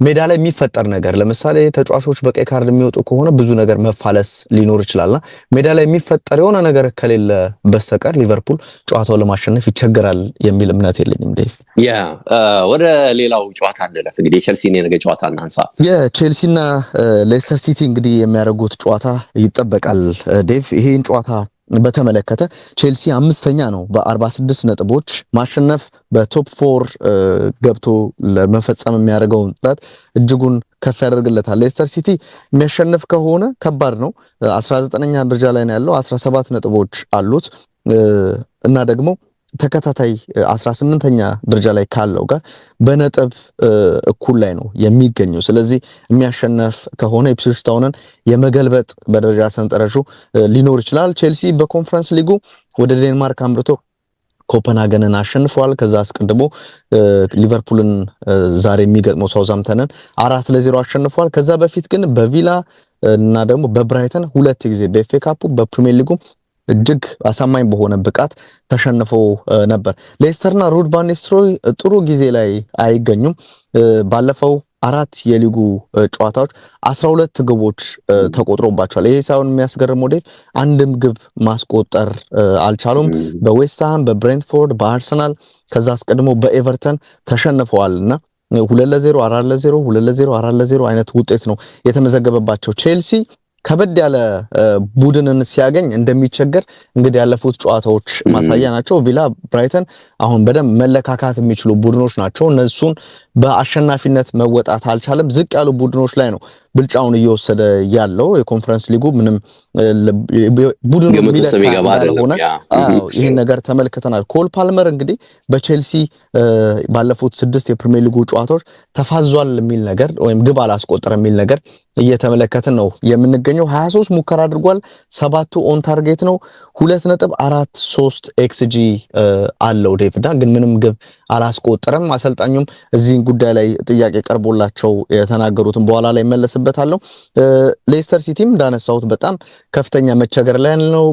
S3: ሜዳ ላይ የሚፈጠር ነገር ለምሳሌ ተጫዋቾች በቀይ ካርድ የሚወጡ ከሆነ ብዙ ነገር መፋለስ ሊኖር ይችላልና ሜዳ ላይ የሚፈጠር የሆነ ነገር ከሌለ በስተቀር ሊቨርፑል ጨዋታውን ለማሸነፍ ይቸገራል የሚል እምነት የለኝም ዴቭ።
S2: ወደ ሌላው ጨዋታ እንለፍ። እንግዲህ የቼልሲና የነገ ጨዋታ እናንሳ።
S3: የቼልሲና ሌስተር ሲቲ እንግዲህ የሚያደርጉት ጨዋታ ይጠበቃል ዴቭ። ይሄን ጨዋታ በተመለከተ ቼልሲ 5ኛ ነው በ46 ነጥቦች። ማሸነፍ በቶፕ 4 ገብቶ ለመፈጸም የሚያደርገውን ጥረት እጅጉን ከፍ ያደርግለታል። ሌስተር ሲቲ የሚያሸንፍ ከሆነ ከባድ ነው። 19ኛ ደረጃ ላይ ነው ያለው፣ 17 ነጥቦች አሉት እና ደግሞ ተከታታይ 18ኛ ደረጃ ላይ ካለው ጋር በነጥብ እኩል ላይ ነው የሚገኘው። ስለዚህ የሚያሸነፍ ከሆነ ኢፕስዊች ታውንን የመገልበጥ በደረጃ ሰንጠረዡ ሊኖር ይችላል። ቼልሲ በኮንፈረንስ ሊጉ ወደ ዴንማርክ አምርቶ ኮፐንሃገንን አሸንፏል። ከዛ አስቀድሞ ሊቨርፑልን ዛሬ የሚገጥመው ሳውዛምፕተንን 4-0 አሸንፏል። ከዛ በፊት ግን በቪላ እና ደግሞ በብራይተን 2 ጊዜ በኤፍኤ ካፑ በፕሪሚየር ሊጉ እጅግ አሳማኝ በሆነ ብቃት ተሸንፎ ነበር። ሌስተርና ሩድ ቫን ኒስተልሮይ ጥሩ ጊዜ ላይ አይገኙም። ባለፈው 4 የሊጉ ጨዋታዎች 12 ግቦች ተቆጥሮባቸዋል። ይሄ ሳይሆን የሚያስገርመው ዴቭ አንድም ግብ ማስቆጠር አልቻሉም። በዌስትሃም፣ በብሬንትፎርድ፣ በአርሰናል ከዛ አስቀድሞ በኤቨርተን ተሸንፈዋልና 2-0 4-0 2-0 4-0 አይነት ውጤት ነው የተመዘገበባቸው። ቼልሲ ከበድ ያለ ቡድንን ሲያገኝ እንደሚቸገር እንግዲህ ያለፉት ጨዋታዎች ማሳያ ናቸው። ቪላ፣ ብራይተን አሁን በደንብ መለካካት የሚችሉ ቡድኖች ናቸው። እነሱን በአሸናፊነት መወጣት አልቻለም። ዝቅ ያሉ ቡድኖች ላይ ነው ብልጫውን እየወሰደ ያለው። የኮንፈረንስ ሊጉ ምንም ቡድኑ የሚለካሆነ ይህን ነገር ተመልክተናል። ኮል ፓልመር እንግዲህ በቼልሲ ባለፉት 6 የፕሪሚየር ሊጉ ጨዋታዎች ተፋዟል የሚል ነገር ወይም ግብ አላስቆጠረ የሚል ነገር እየተመለከትን ነው የምንገኘው። 23 ሙከራ አድርጓል፣ 7ቱ ኦን ታርጌት ነው። 2.43 ኤክስጂ አለው ዴቪዳ፣ ግን ምንም ግብ አላስቆጠረም። አሰልጣኙም እዚህ ጉዳይ ላይ ጥያቄ ቀርቦላቸው የተናገሩትን በኋላ ላይ መለስበታለሁ። ሌስተር ሲቲም እንዳነሳሁት በጣም ከፍተኛ መቸገር ላይ ነው።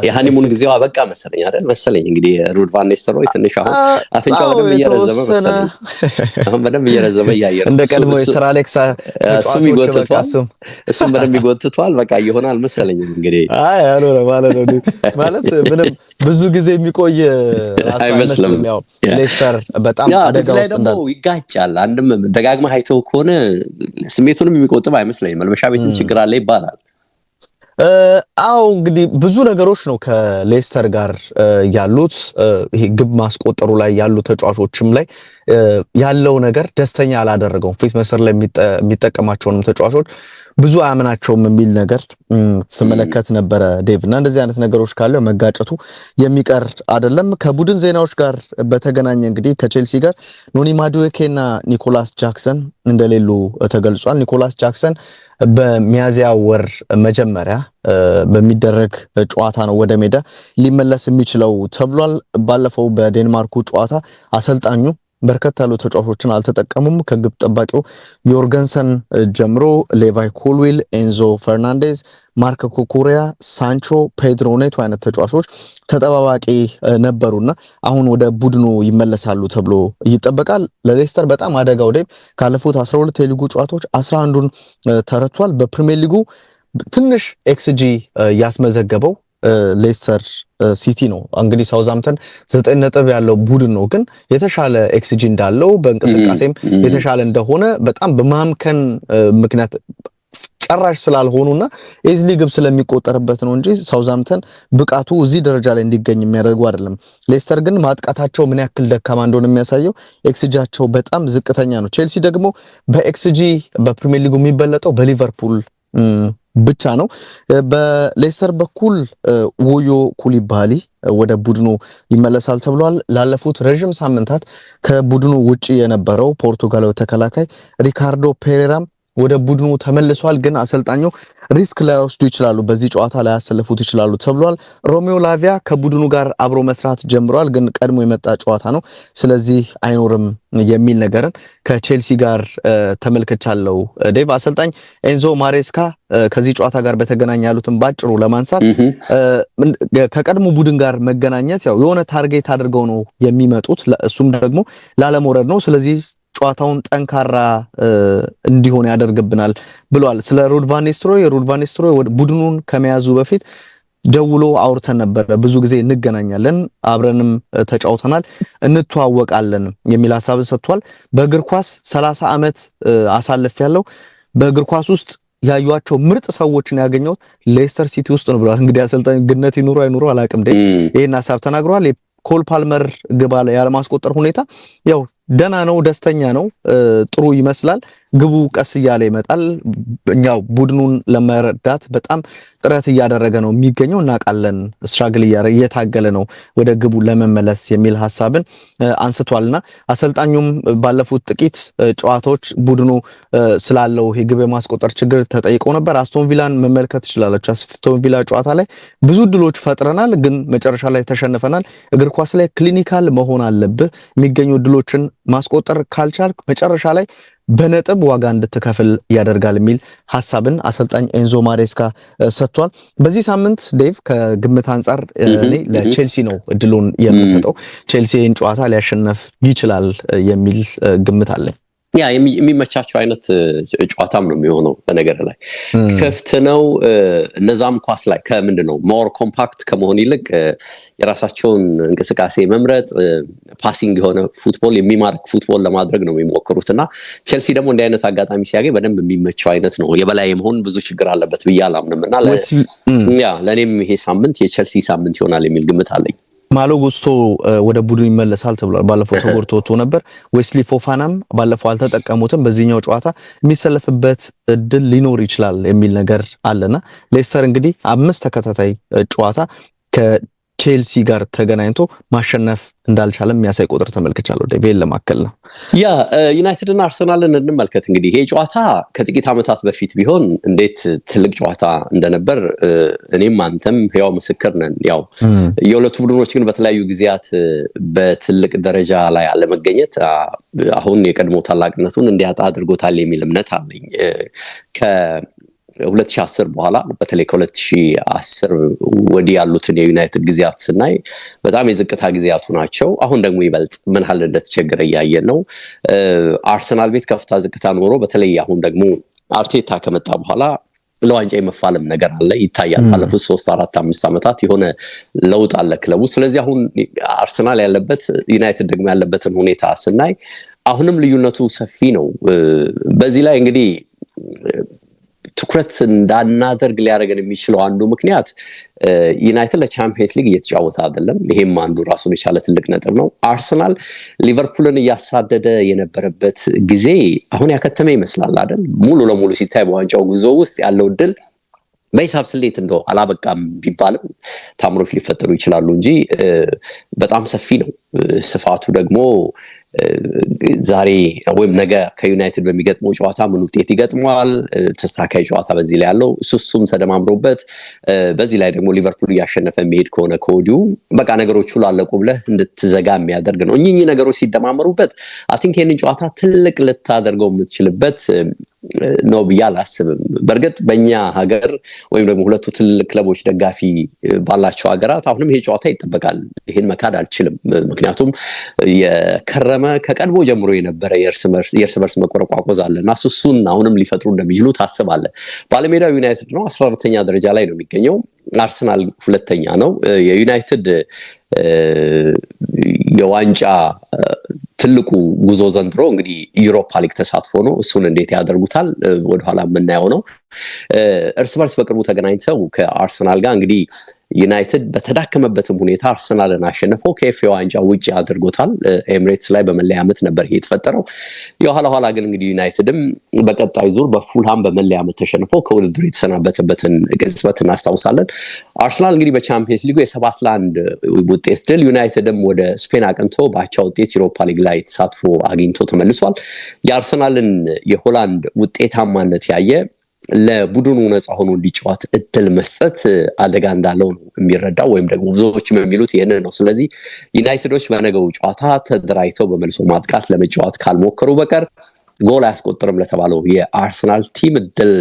S2: የሃኒሙን ጊዜው አበቃ መሰለኝ አይደል? መሰለኝ እንግዲህ ሩድ ቫን ኒስተልሮይ ትንሽ አሁን አፍንጫው በደንብ እየረዘመ መሰለኝ። አሁን በደንብ እየረዘመ እያየር
S3: እንደ ቀድሞ የሰር አሌክስ
S2: እሱም ይጎትቷል፣ እሱም በደንብ ይጎትቷል። በቃ ይሆናል መሰለኝ እንግዲህ
S3: አልሆነ ማለት ምንም ብዙ ጊዜ የሚቆይ ራሱ አይመስልም። ያው ሌስተር በጣም አደጋ ውስጥ እንዳለ
S2: ይጋጫል። አንድም ደጋግመህ አይተው ከሆነ ስሜቱንም የሚቆጥብ አይመስለኝም። መልበሻ ቤትም ችግር አለ ይባላል።
S3: አው እንግዲህ ብዙ ነገሮች ነው ከሌስተር ጋር ያሉት። ይሄ ግብ ማስቆጠሩ ላይ ያሉ ተጫዋቾችም ላይ ያለው ነገር ደስተኛ አላደረገውም። ፊት መስመር ላይ የሚጠቀማቸውንም ተጫዋቾች ብዙ አያምናቸውም የሚል ነገር ስመለከት ነበረ ዴቭ። እና እንደዚህ አይነት ነገሮች ካለ መጋጨቱ የሚቀር አይደለም። ከቡድን ዜናዎች ጋር በተገናኘ እንግዲህ ከቼልሲ ጋር ኖኒ ማዱዌኬና ኒኮላስ ጃክሰን እንደሌሉ ተገልጿል። ኒኮላስ ጃክሰን በሚያዝያ ወር መጀመሪያ በሚደረግ ጨዋታ ነው ወደ ሜዳ ሊመለስ የሚችለው ተብሏል። ባለፈው በዴንማርኩ ጨዋታ አሰልጣኙ በርከት ያሉ ተጫዋቾችን አልተጠቀሙም። ከግብ ጠባቂው ዮርገንሰን ጀምሮ ሌቫይ ኮልዊል፣ ኤንዞ ፈርናንዴዝ፣ ማርክ ኩኩሪያ፣ ሳንቾ፣ ፔድሮ ኔቶ አይነት ተጫዋቾች ተጠባባቂ ነበሩና አሁን ወደ ቡድኑ ይመለሳሉ ተብሎ ይጠበቃል። ለሌስተር በጣም አደጋው ዴቭ ካለፉት 12 የሊጉ ጨዋታዎች 11ዱን ተረቷል። በፕሪሚየር ሊጉ ትንሽ ኤክስጂ ያስመዘገበው ሌስተር ሲቲ ነው። እንግዲህ ሳውዛምተን 9 ነጥብ ያለው ቡድን ነው፣ ግን የተሻለ ኤክስጂ እንዳለው በእንቅስቃሴም የተሻለ እንደሆነ በጣም በማምከን ምክንያት ጨራሽ ስላልሆኑና ኤዝሊ ግብ ስለሚቆጠርበት ነው እንጂ ሳውዛምተን ብቃቱ እዚህ ደረጃ ላይ እንዲገኝ የሚያደርጉ አይደለም። ሌስተር ግን ማጥቃታቸው ምን ያክል ደካማ እንደሆነ የሚያሳየው ኤክስጂያቸው በጣም ዝቅተኛ ነው። ቼልሲ ደግሞ በኤክስጂ በፕሪሚየር ሊጉ የሚበለጠው በሊቨርፑል ብቻ ነው። በሌስተር በኩል ወዮ ኩሊባሊ ወደ ቡድኑ ይመለሳል ተብሏል። ላለፉት ረጅም ሳምንታት ከቡድኑ ውጪ የነበረው ፖርቱጋላዊ ተከላካይ ሪካርዶ ፔሬራም ወደ ቡድኑ ተመልሷል። ግን አሰልጣኙ ሪስክ ላይወስዱ ይችላሉ፣ በዚህ ጨዋታ ላይ ያሰለፉት ይችላሉ ተብሏል። ሮሜዮ ላቪያ ከቡድኑ ጋር አብሮ መስራት ጀምሯል፣ ግን ቀድሞ የመጣ ጨዋታ ነው፣ ስለዚህ አይኖርም የሚል ነገርን ከቼልሲ ጋር ተመልክቻለሁ። ዴቭ አሰልጣኝ ኤንዞ ማሬስካ ከዚህ ጨዋታ ጋር በተገናኘ ያሉትን ባጭሩ ለማንሳት ከቀድሞ ቡድን ጋር መገናኘት ያው የሆነ ታርጌት አድርገው ነው የሚመጡት፣ እሱም ደግሞ ላለመውረድ ነው። ስለዚህ ጨዋታውን ጠንካራ እንዲሆን ያደርግብናል ብሏል። ስለ ሩድ ቫን ኒስተልሮይ ቡድኑን ከመያዙ በፊት ደውሎ አውርተን ነበር። ብዙ ጊዜ እንገናኛለን፣ አብረንም ተጫውተናል፣ እንተዋወቃለን የሚል ሐሳብን ሰጥቷል። በእግር ኳስ 30 ዓመት አሳልፌያለሁ። በእግር ኳስ ውስጥ ያዩዋቸው ምርጥ ሰዎችን ያገኘሁት ሌስተር ሲቲ ውስጥ ነው ብሏል። እንግዲህ አሰልጣኝ ግነት ይኑሩ አይኑሩ አላውቅም፣ ይሄን ሐሳብ ተናግሯል። ኮል ፓልመር ግባ ላይ ያለማስቆጠር ሁኔታ ያው ደና ነው፣ ደስተኛ ነው፣ ጥሩ ይመስላል። ግቡ ቀስ እያለ ይመጣል። እኛው ቡድኑን ለመረዳት በጣም ጥረት እያደረገ ነው የሚገኘው፣ እናውቃለን። ስትራግል እየታገለ ነው ወደ ግቡ ለመመለስ የሚል ሐሳብን አንስቷልና አሰልጣኙም ባለፉት ጥቂት ጨዋታዎች ቡድኑ ስላለው የግብ የማስቆጠር ችግር ተጠይቀው ነበር። አስቶን ቪላን መመልከት ትችላላችሁ። አስቶን ቪላ ጨዋታ ላይ ብዙ ድሎች ፈጥረናል፣ ግን መጨረሻ ላይ ተሸንፈናል። እግር ኳስ ላይ ክሊኒካል መሆን አለብህ። የሚገኙ ድሎችን ማስቆጠር ካልቻልክ መጨረሻ ላይ በነጥብ ዋጋ እንድትከፍል ያደርጋል የሚል ሐሳብን አሰልጣኝ ኤንዞ ማሬስካ ሰጥቷል። በዚህ ሳምንት ዴቭ ከግምት አንጻር እኔ ለቼልሲ ነው እድሉን የምሰጠው። ቼልሲ ይህን ጨዋታ ሊያሸነፍ ይችላል የሚል ግምት አለኝ።
S2: ያ የሚመቻቸው አይነት ጨዋታም ነው የሚሆነው። በነገር ላይ ክፍት ነው። እነዛም ኳስ ላይ ከምንድነው ሞር ኮምፓክት ከመሆን ይልቅ የራሳቸውን እንቅስቃሴ መምረጥ፣ ፓሲንግ የሆነ ፉትቦል፣ የሚማርክ ፉትቦል ለማድረግ ነው የሚሞክሩትና ቼልሲ ደግሞ እንዲህ አይነት አጋጣሚ ሲያገኝ በደንብ የሚመቸው አይነት ነው። የበላይ መሆን ብዙ ችግር አለበት ብዬ አላምንምና ለእኔም ይሄ ሳምንት የቼልሲ ሳምንት ይሆናል የሚል ግምት አለኝ።
S3: ማሎ ጉስቶ ወደ ቡድኑ ይመለሳል ተብሏል። ባለፈው ተጎድቶ ወጥቶ ነበር። ዌስሊ ፎፋናም ባለፈው አልተጠቀሙትም። በዚህኛው ጨዋታ የሚሰለፍበት እድል ሊኖር ይችላል የሚል ነገር አለና ሌስተር እንግዲህ 5 ተከታታይ ጨዋታ ከቼልሲ ጋር ተገናኝቶ ማሸነፍ እንዳልቻለ የሚያሳይ ቁጥር ተመልክቻለሁ። ዴቪል ለማከል ነው።
S2: ያ ዩናይትድና አርሰናልን እንመልከት። እንግዲህ ይሄ ጨዋታ ከጥቂት ዓመታት በፊት ቢሆን እንዴት ትልቅ ጨዋታ እንደነበር እኔም አንተም ሕያው ምስክር ነን። ያው የሁለቱ ቡድኖች ግን በተለያዩ ጊዜያት በትልቅ ደረጃ ላይ አለመገኘት አሁን የቀድሞ ታላቅነቱን እንዲያጣ አድርጎታል የሚል እምነት አለኝ። ከ2010 በኋላ በተለይ ከ2010 ወዲህ ያሉትን የዩናይትድ ጊዜያት ስናይ በጣም የዝቅታ ጊዜያቱ ናቸው። አሁን ደግሞ ይበልጥ ምን ያህል እንደተቸገረ እያየን ነው። አርሰናል ቤት ከፍታ ዝቅታ ኖሮ በተለይ አሁን ደግሞ አርቴታ ከመጣ በኋላ ለዋንጫ የመፋለም ነገር አለ ይታያል። ባለፉት 3-4-5 ዓመታት የሆነ ለውጥ አለ ክለቡ። ስለዚህ አሁን አርሰናል ያለበት ዩናይትድ ደግሞ ያለበትን ሁኔታ ስናይ አሁንም ልዩነቱ ሰፊ ነው። በዚህ ላይ እንግዲህ ትኩረት እንዳናደርግ ሊያደርገን የሚችለው አንዱ ምክንያት ዩናይትድ ለቻምፒየንስ ሊግ እየተጫወተ አይደለም። ይሄም አንዱ ራሱን የቻለ ትልቅ ነጥብ ነው። አርሰናል ሊቨርፑልን እያሳደደ የነበረበት ጊዜ አሁን ያከተመ ይመስላል አይደል? ሙሉ ለሙሉ ሲታይ በዋንጫው ጉዞ ውስጥ ያለው ድል በሂሳብ ስሌት እንደው አላበቃም ቢባልም ታምሮች ሊፈጠሩ ይችላሉ እንጂ በጣም ሰፊ ነው። ስፋቱ ደግሞ ዛሬ ወይም ነገ ከዩናይትድ በሚገጥመው ጨዋታ ምን ውጤት ይገጥመዋል፣ ተስተካካይ ጨዋታ በዚህ ላይ ያለው እሱም ተደማምሮበት በዚህ ላይ ደግሞ ሊቨርፑል እያሸነፈ የሚሄድ ከሆነ ከወዲሁ በቃ ነገሮቹ ላለቁ ብለህ እንድትዘጋ የሚያደርግ ነው። እኚህ ነገሮች ሲደማመሩበት አይ ቲንክ ይህንን ጨዋታ ትልቅ ልታደርገው የምትችልበት ነው ብዬ አላስብም። በእርግጥ በእኛ ሀገር ወይም ደግሞ ሁለቱ ትልቅ ክለቦች ደጋፊ ባላቸው ሀገራት አሁንም ይሄ ጨዋታ ይጠበቃል። ይሄን መካድ አልችልም። ምክንያቱም የከረመ ከቀድሞ ጀምሮ የነበረ የእርስ በርስ መቆረቋቆዝ አለና እሱን አሁንም ሊፈጥሩ እንደሚችሉ ታስባለህ። ባለሜዳው ዩናይትድ ነው፣ 14ኛ ደረጃ ላይ ነው የሚገኘው። አርሰናል ሁለተኛ ነው። የዩናይትድ የዋንጫ ትልቁ ጉዞ ዘንድሮ እንግዲህ ዩሮፓ ሊግ ተሳትፎ ነው። እሱን እንዴት ያደርጉታል ወደኋላ የምናየው ነው። እርስ በርስ በቅርቡ ተገናኝተው ከአርሰናል ጋር እንግዲህ ዩናይትድ በተዳከመበትም ሁኔታ አርሰናልን አሸንፎ ከኤፍኤ ዋንጫ ውጪ አድርጎታል። ኤሚሬትስ ላይ በመለያ ምት ነበር ይሄ የተፈጠረው። የኋላ ግን እንግዲህ ዩናይትድም በቀጣይ ዙር በፉልሃም በመለያ ምት ተሸንፎ ከውድድሩ የተሰናበተበትን ቅጽበት እናስታውሳለን። አርሰናል እንግዲህ በቻምፒየንስ ሊጉ የ7-1 ውጤት ድል፣ ዩናይትድም ወደ ስፔን አቅንቶ በአቻ ውጤት ዩሮፓ ሊግ ላይ ተሳትፎ አግኝቶ ተመልሷል። የአርሰናልን የሆላንድ ውጤታማነት ያየ ለቡድኑ ነፃ ሆኖ እንዲጫወት እድል መስጠት አደጋ እንዳለው ነው የሚረዳው፣ ወይም ደግሞ ብዙዎችም የሚሉት ይህንን ነው። ስለዚህ ዩናይትዶች በነገው ጨዋታ ተደራጅተው በመልሶ ማጥቃት ለመጫወት ካልሞከሩ በቀር ጎል አያስቆጥርም ለተባለው የአርሰናል ቲም እድል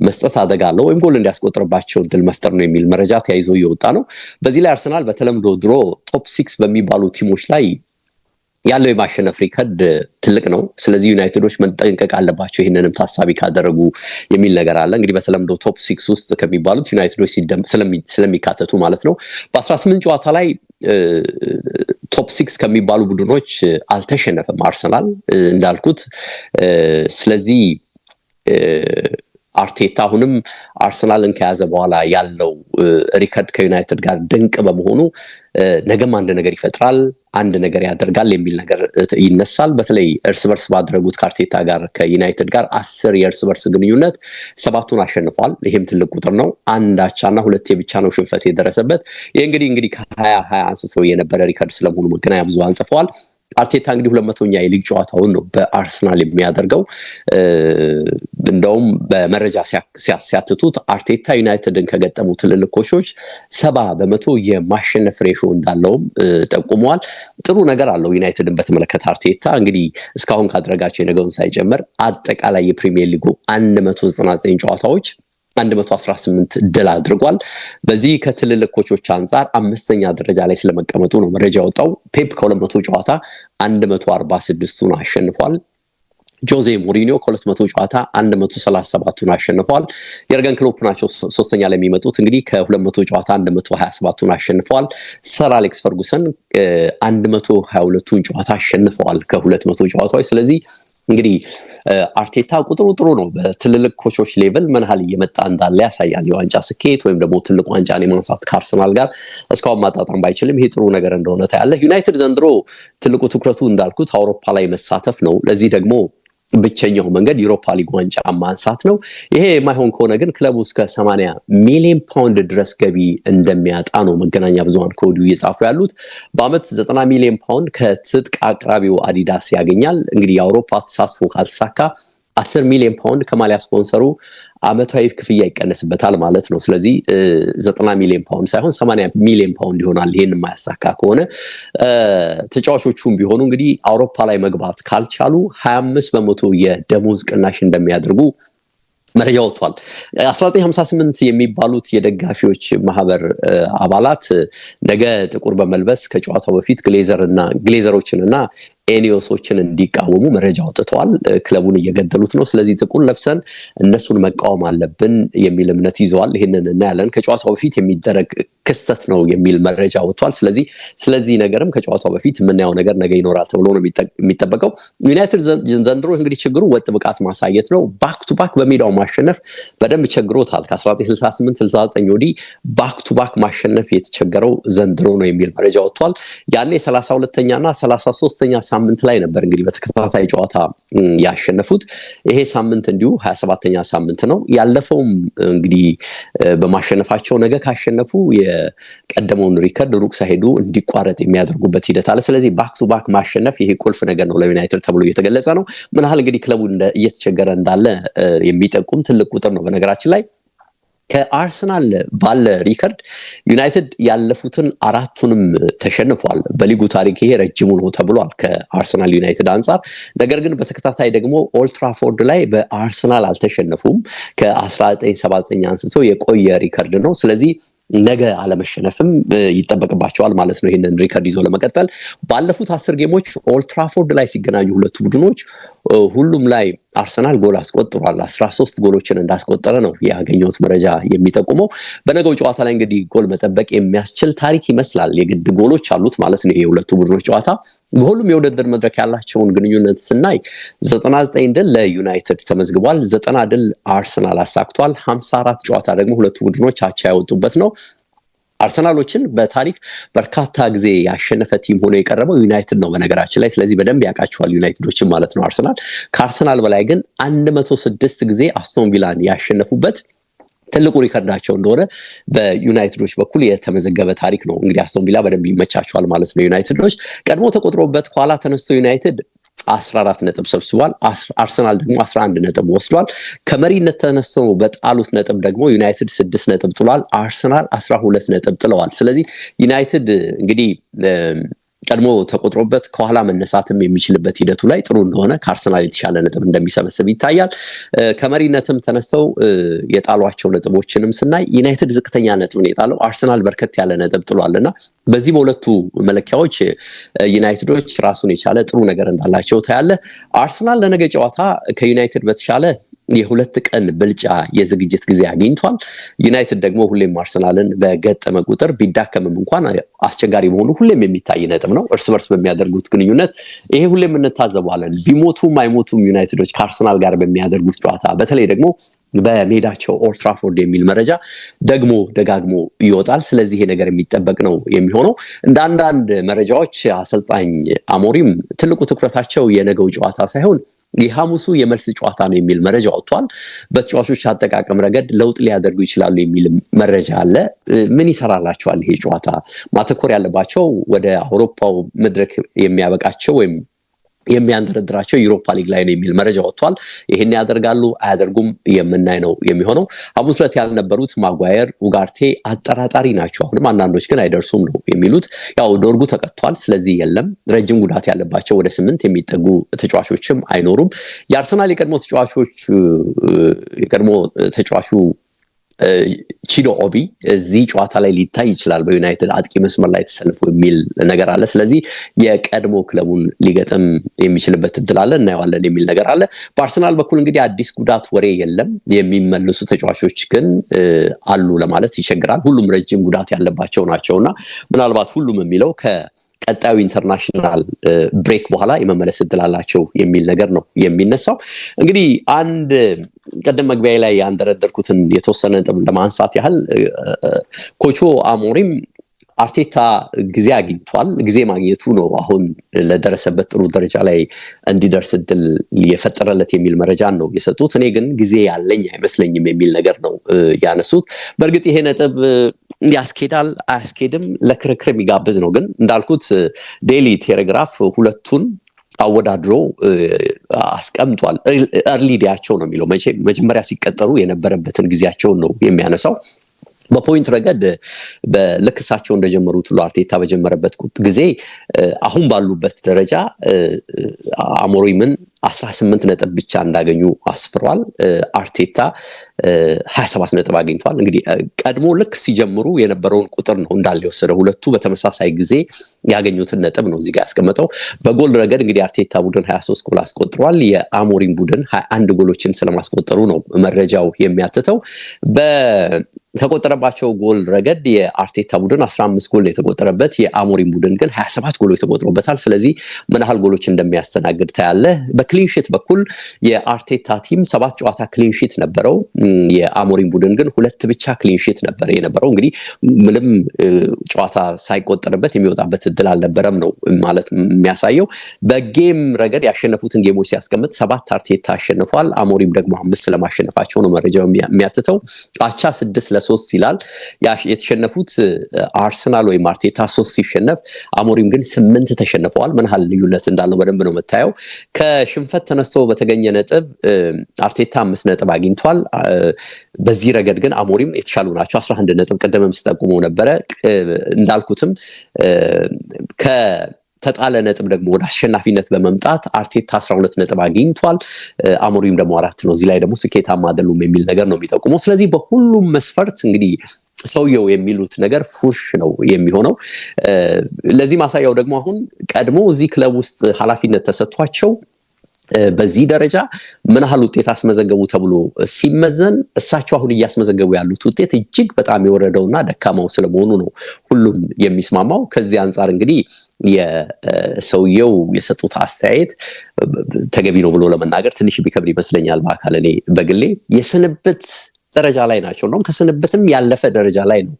S2: መስጠት አደጋ አለው፣ ወይም ጎል እንዲያስቆጥርባቸው እድል መፍጠር ነው የሚል መረጃ ተያይዞ እየወጣ ነው። በዚህ ላይ አርሰናል በተለምዶ ድሮ ቶፕ 6 በሚባሉ ቲሞች ላይ ያለው የማሸነፍ ሪከርድ ትልቅ ነው። ስለዚህ ዩናይትዶች መጠንቀቅ አለባቸው ይህንንም ታሳቢ ካደረጉ የሚል ነገር አለ። እንግዲህ በተለምዶ ቶፕ 6 ውስጥ ከሚባሉት ዩናይትዶች ስለሚካተቱ ማለት ነው። በ18 ጨዋታ ላይ ቶፕ 6 ከሚባሉ ቡድኖች አልተሸነፈም አርሰናል እንዳልኩት። ስለዚህ አርቴታ አሁንም አርሰናልን ከያዘ በኋላ ያለው ሪከርድ ከዩናይትድ ጋር ድንቅ በመሆኑ ነገም አንድ ነገር ይፈጥራል፣ አንድ ነገር ያደርጋል የሚል ነገር ይነሳል። በተለይ እርስ በርስ ባደረጉት ከአርቴታ ጋር ከዩናይትድ ጋር 10 የእርስ በርስ ግንኙነት 7ቱን አሸንፏል። ይሄም ትልቅ ቁጥር ነው። 1 አቻና 2 ብቻ ነው ሽንፈት የደረሰበት። ይህ እንግዲህ ከ2020 አንስቶ የነበረ ሪከርድ ስለመሆኑ መገናኛ ብዙሃን ጽፈዋል። አርቴታ እንግዲህ 200ኛ የሊግ ጨዋታውን ነው በአርሰናል የሚያደርገው። እንደውም በመረጃ ሲያትቱት አርቴታ ዩናይትድን ከገጠሙ ትልልቅ ኮቾች 70% የማሸነፍ ሬሾ እንዳለውም ጠቁመዋል። ጥሩ ነገር አለው ዩናይትድን በተመለከተ አርቴታ እንግዲህ እስካሁን ካደረጋቸው የነገውን ሳይጨምር አጠቃላይ የፕሪሚየር ሊጉ 199 ጨዋታዎች 118 ድል አድርጓል። በዚህ ከትልልቅ ኮቾች አንጻር 5ኛ ደረጃ ላይ ስለመቀመጡ ነው መረጃ ያወጣው። ፔፕ ከ200 ጨዋታ 146ቱን አሸንፏል። ጆዜ ሞሪኒዮ ከ200 ጨዋታ 137ቱን አሸንፏል። የርገን ክሎፕ ናቸው 3ኛ ላይ የሚመጡት እንግዲህ ከ200 ጨዋታ 127ቱን አሸንፏል። ሰር አሌክስ ፈርጉሰን 122ቱን ጨዋታ አሸንፈዋል ከ200 ጨዋታዎች። ስለዚህ እንግዲህ አርቴታ ቁጥሩ ጥሩ ነው። በትልልቅ ኮቾች ሌቭል ምን ያህል እየመጣ እንዳለ ያሳያል። የዋንጫ ስኬት ወይም ደግሞ ትልቅ ዋንጫን የማንሳት ከአርሰናል ጋር እስካሁን ማጣጣም ባይችልም ይሄ ጥሩ ነገር እንደሆነ ታያለህ። ዩናይትድ ዘንድሮ ትልቁ ትኩረቱ እንዳልኩት አውሮፓ ላይ መሳተፍ ነው። ለዚህ ደግሞ ብቸኛው መንገድ ዩሮፓ ሊግ ዋንጫ ማንሳት ነው። ይሄ የማይሆን ከሆነ ግን ክለቡ እስከ 80 ሚሊዮን ፓውንድ ድረስ ገቢ እንደሚያጣ ነው መገናኛ ብዙሃን ከወዲሁ እየጻፉ ያሉት። በአመት 90 ሚሊዮን ፓውንድ ከትጥቅ አቅራቢው አዲዳስ ያገኛል። እንግዲህ የአውሮፓ ተሳትፎ ካልተሳካ 10 ሚሊዮን ፓውንድ ከማሊያ ስፖንሰሩ አመታዊ ክፍያ ይቀነስበታል ማለት ነው። ስለዚህ 90 ሚሊዮን ፓውንድ ሳይሆን 80 ሚሊዮን ፓውንድ ይሆናል። ይሄን የማያሳካ ከሆነ ተጫዋቾቹም ቢሆኑ እንግዲህ አውሮፓ ላይ መግባት ካልቻሉ 25% የደሞዝ ቅናሽ እንደሚያደርጉ መረጃ ወጥቷል። 1958 የሚባሉት የደጋፊዎች ማህበር አባላት ነገ ጥቁር በመልበስ ከጨዋታው በፊት ግሌዘሮችንና ኤኒዮሶችን እንዲቃወሙ መረጃ አውጥተዋል። ክለቡን እየገደሉት ነው፣ ስለዚህ ጥቁር ለብሰን እነሱን መቃወም አለብን የሚል እምነት ይዘዋል። ይህንን እናያለን። ከጨዋታው በፊት የሚደረግ ክስተት ነው የሚል መረጃ ወጥቷል። ስለዚህ ነገርም ከጨዋታው በፊት የምናየው ነገር ነገ ይኖራል ተብሎ ነው የሚጠበቀው። ዩናይትድ ዘንድሮ እንግዲህ ችግሩ ወጥ ብቃት ማሳየት ነው። ባክ ቱ ባክ በሜዳው ማሸነፍ በደንብ ቸግሮታል። ከ1968-69 ወዲህ ባክ ቱ ባክ ማሸነፍ የተቸገረው ዘንድሮ ነው የሚል መረጃ ወጥቷል። ያኔ 32ኛና 33ኛ ሳምንት ላይ ነበር እንግዲህ በተከታታይ ጨዋታ ያሸነፉት። ይሄ ሳምንት እንዲሁ 27ኛ ሳምንት ነው። ያለፈውም እንግዲህ በማሸነፋቸው ነገ ካሸነፉ የቀደመውን ሪከርድ ሩቅ ሳይሄዱ እንዲቋረጥ የሚያደርጉበት ሂደት አለ። ስለዚህ ባክ ቱ ባክ ማሸነፍ ይሄ ቁልፍ ነገር ነው ለዩናይትድ ተብሎ እየተገለጸ ነው። ምን ያህል እንግዲህ ክለቡ እየተቸገረ እንዳለ የሚጠቁም ትልቅ ቁጥር ነው። በነገራችን ላይ ከአርሰናል ባለ ሪከርድ ዩናይትድ ያለፉትን አራቱንም ተሸንፏል። በሊጉ ታሪክ ይሄ ረጅሙ ነው ተብሏል ከአርሰናል ዩናይትድ አንጻር። ነገር ግን በተከታታይ ደግሞ ኦልድ ትራፎርድ ላይ በአርሰናል አልተሸነፉም። ከ1979 አንስቶ የቆየ ሪከርድ ነው። ስለዚህ ነገ አለመሸነፍም ይጠበቅባቸዋል ማለት ነው ይሄንን ሪከርድ ይዞ ለመቀጠል። ባለፉት 10 ጌሞች ኦልድ ትራፎርድ ላይ ሲገናኙ ሁለቱ ቡድኖች ሁሉም ላይ አርሰናል ጎል አስቆጥሯል። 13 ጎሎችን እንዳስቆጠረ ነው ያገኘሁት መረጃ የሚጠቁመው። በነገው ጨዋታ ላይ እንግዲህ ጎል መጠበቅ የሚያስችል ታሪክ ይመስላል። የግድ ጎሎች አሉት ማለት ነው የሁለቱ ቡድኖች ጨዋታ። በሁሉም የውድድር መድረክ ያላቸውን ግንኙነት ስናይ 99 ድል ለዩናይትድ ተመዝግቧል። 90 ድል አርሰናል አሳክቷል። 54 ጨዋታ ደግሞ ሁለቱ ቡድኖች አቻ ያወጡበት ነው። አርሰናሎችን በታሪክ በርካታ ጊዜ ያሸነፈ ቲም ሆኖ የቀረበው ዩናይትድ ነው በነገራችን ላይ። ስለዚህ በደንብ ያውቃቸዋል ዩናይትዶችን ማለት ነው አርሰናል። ከአርሰናል በላይ ግን 106 ጊዜ አስቶን ቪላን ያሸነፉበት ትልቁ ሪከርዳቸው እንደሆነ በዩናይትዶች በኩል የተመዘገበ ታሪክ ነው። እንግዲህ አስቶን ቪላ በደንብ ይመቻቸዋል ማለት ነው ዩናይትዶች። ቀድሞ ተቆጥሮበት ኋላ ተነስቶ ዩናይትድ 14 ነጥብ ሰብስቧል። አርሰናል ደግሞ 11 ነጥብ ወስዷል። ከመሪነት ተነስተው በጣሉት ነጥብ ደግሞ ዩናይትድ 6 ነጥብ ጥሏል። አርሰናል 12 ነጥብ ጥለዋል። ስለዚህ ዩናይትድ እንግዲህ ቀድሞ ተቆጥሮበት ከኋላ መነሳትም የሚችልበት ሂደቱ ላይ ጥሩ እንደሆነ ከአርሰናል የተሻለ ነጥብ እንደሚሰበስብ ይታያል። ከመሪነትም ተነስተው የጣሏቸው ነጥቦችንም ስናይ ዩናይትድ ዝቅተኛ ነጥብ ነው የጣለው፣ አርሰናል በርከት ያለ ነጥብ ጥሏልና በዚህ በሁለቱ መለኪያዎች ዩናይትዶች ራሱን የቻለ ጥሩ ነገር እንዳላቸው ታያለ። አርሰናል ለነገ ጨዋታ ከዩናይትድ በተሻለ የሁለት ቀን ብልጫ የዝግጅት ጊዜ አግኝቷል። ዩናይትድ ደግሞ ሁሌም አርሰናልን በገጠመ ቁጥር ቢዳከምም እንኳን አስቸጋሪ መሆኑ ሁሌም የሚታይ ነጥብ ነው። እርስ በርስ በሚያደርጉት ግንኙነት ይሄ ሁሌም እንታዘባለን። ቢሞቱም አይሞቱም ዩናይትዶች ከአርሰናል ጋር በሚያደርጉት ጨዋታ በተለይ ደግሞ በሜዳቸው ኦልድ ትራፎርድ የሚል መረጃ ደግሞ ደጋግሞ ይወጣል። ስለዚህ ይሄ ነገር የሚጠበቅ ነው የሚሆነው። እንደ አንዳንድ መረጃዎች አሰልጣኝ አሞሪም ትልቁ ትኩረታቸው የነገው ጨዋታ ሳይሆን የሐሙሱ የመልስ ጨዋታ ነው የሚል መረጃ ወጥቷል። በተጫዋቾች አጠቃቀም ረገድ ለውጥ ሊያደርጉ ይችላሉ የሚል መረጃ አለ። ምን ይሰራላቸዋል ይሄ ጨዋታ? ማተኮር ያለባቸው ወደ አውሮፓው መድረክ የሚያበቃቸው ወይም የሚያንደረድራቸው ዩሮፓ ሊግ ላይ ነው የሚል መረጃ ወጥቷል። ይሄን ያደርጋሉ አያደርጉም የምናይ ነው የሚሆነው። ሐሙስ ዕለት ያልነበሩት ማጓየር፣ ኡጋርቴ አጠራጣሪ ናቸው። አሁንም አንዳንዶች ግን አይደርሱም ነው የሚሉት። ያው ዶርጉ ተቀጥቷል፣ ስለዚህ የለም። ረጅም ጉዳት ያለባቸው ወደ 8 የሚጠጉ ተጫዋቾችም አይኖሩም። የአርሰናል የቀድሞ ተጫዋቹ ቺዶ ኦቢ እዚህ ጨዋታ ላይ ሊታይ ይችላል በዩናይትድ አጥቂ መስመር ላይ ተሰልፎ የሚል ነገር አለ። ስለዚህ የቀድሞ ክለቡን ሊገጥም የሚችልበት እድል አለ፣ እናየዋለን የሚል ነገር አለ። በአርሰናል በኩል እንግዲህ አዲስ ጉዳት ወሬ የለም። የሚመልሱ ተጫዋቾች ግን አሉ ለማለት ይቸግራል። ሁሉም ረጅም ጉዳት ያለባቸው ናቸውና ምናልባት ሁሉም የሚለው ቀጣዩ ኢንተርናሽናል ብሬክ በኋላ የመመለስ እድል አላቸው የሚል ነገር ነው የሚነሳው። እንግዲህ አንድ ቀደም መግቢያ ላይ ያንደረደርኩትን የተወሰነ ነጥብ ለማንሳት ያህል ኮቾ አሞሪም አርቴታ ጊዜ አግኝቷል። ጊዜ ማግኘቱ ነው አሁን ለደረሰበት ጥሩ ደረጃ ላይ እንዲደርስ እድል የፈጠረለት የሚል መረጃን ነው የሰጡት። እኔ ግን ጊዜ ያለኝ አይመስለኝም የሚል ነገር ነው ያነሱት። በእርግጥ ይሄ ነጥብ ያስኬዳል አያስኬድም ለክርክር የሚጋብዝ ነው። ግን እንዳልኩት ዴይሊ ቴሌግራፍ ሁለቱን አወዳድሮ አስቀምጧል። እርሊ ዲያቸው ነው የሚለው። መጀመሪያ ሲቀጠሩ የነበረበትን ጊዜያቸውን ነው የሚያነሳው። በፖይንት ረገድ በልክሳቸው እንደጀመሩት ሁሉ አርቴታ በጀመረበት ጊዜ አሁን ባሉበት ደረጃ አሞሪምን 18 ነጥብ ብቻ እንዳገኙ አስፍሯል። አርቴታ 27 ነጥብ አግኝቷል። እንግዲህ ቀድሞ ልክ ሲጀምሩ የነበረውን ቁጥር ነው እንዳለ የወሰደ። ሁለቱ በተመሳሳይ ጊዜ ያገኙትን ነጥብ ነው እዚህ ጋር ያስቀመጠው። በጎል ረገድ እንግዲህ አርቴታ ቡድን 23 ጎል አስቆጥሯል። የአሞሪም ቡድን 21 ጎሎችን ስለማስቆጠሩ ነው መረጃው የሚያትተው። ተቆጠረባቸው ጎል ረገድ የአርቴታ ቡድን 15 ጎል የተቆጠረበት፣ የአሞሪም ቡድን ግን 27 ጎሎች ተቆጥሮበታል። ስለዚህ ምን ያህል ጎሎች እንደሚያስተናግድ ታያለ። በክሊንሺት በኩል የአርቴታ ቲም 7 ጨዋታ ክሊንሺት ነበረው። የአሞሪም ቡድን ግን 2 ብቻ ክሊንሺት ነበር የነበረው። እንግዲህ ምንም ጨዋታ ሳይቆጠርበት የሚወጣበት እድል አልነበረም ነው ማለት የሚያሳየው። በጌም ረገድ ያሸነፉትን ጌሞች ሲያስቀምጥ 7 አርቴታ አሸንፏል። አሞሪም ደግሞ 5 ስለማሸነፋቸው ነው መረጃው የሚያትተው። አቻ 6-3 ይላል። የተሸነፉት አርሰናል ወይም አርቴታ 3 ሲሸነፍ አሞሪም ግን 8 ተሸንፈዋል። ምን ያህል ልዩነት እንዳለው በደንብ ነው የምታየው። ከሽንፈት ተነስተው በተገኘ ነጥብ አርቴታ 5 ነጥብ አግኝቷል። በዚህ ረገድ ግን አሞሪም የተሻሉ ናቸው። 11 ነጥብ ቀደምም ሲጠቁመው ነበረ። እንዳልኩትም ተጣለ ነጥብ ደግሞ ወደ አሸናፊነት በመምጣት አርቴታ 12 ነጥብ አግኝቷል። አሞሪም ደግሞ 4 ነው። እዚህ ላይ ደግሞ ስኬታማ አይደሉም የሚል ነገር ነው የሚጠቁመው። ስለዚህ በሁሉም መስፈርት እንግዲህ ሰውየው የሚሉት ነገር ፉርሽ ነው የሚሆነው። ለዚህ ማሳያው ደግሞ አሁን ቀድሞ እዚህ ክለብ ውስጥ ኃላፊነት ተሰጥቷቸው በዚህ ደረጃ ምን ያህል ውጤት አስመዘገቡ ተብሎ ሲመዘን እሳቸው አሁን እያስመዘገቡ ያሉት ውጤት እጅግ በጣም የወረደውና ደካማው ስለመሆኑ ነው ሁሉም የሚስማማው። ከዚህ አንጻር እንግዲህ የሰውየው የሰጡት አስተያየት ተገቢ ነው ብሎ ለመናገር ትንሽ ቢከብድ ይመስለኛል። በአካል እኔ በግሌ የስንብት ደረጃ ላይ ናቸው ነው ከስንብትም ያለፈ ደረጃ ላይ ነው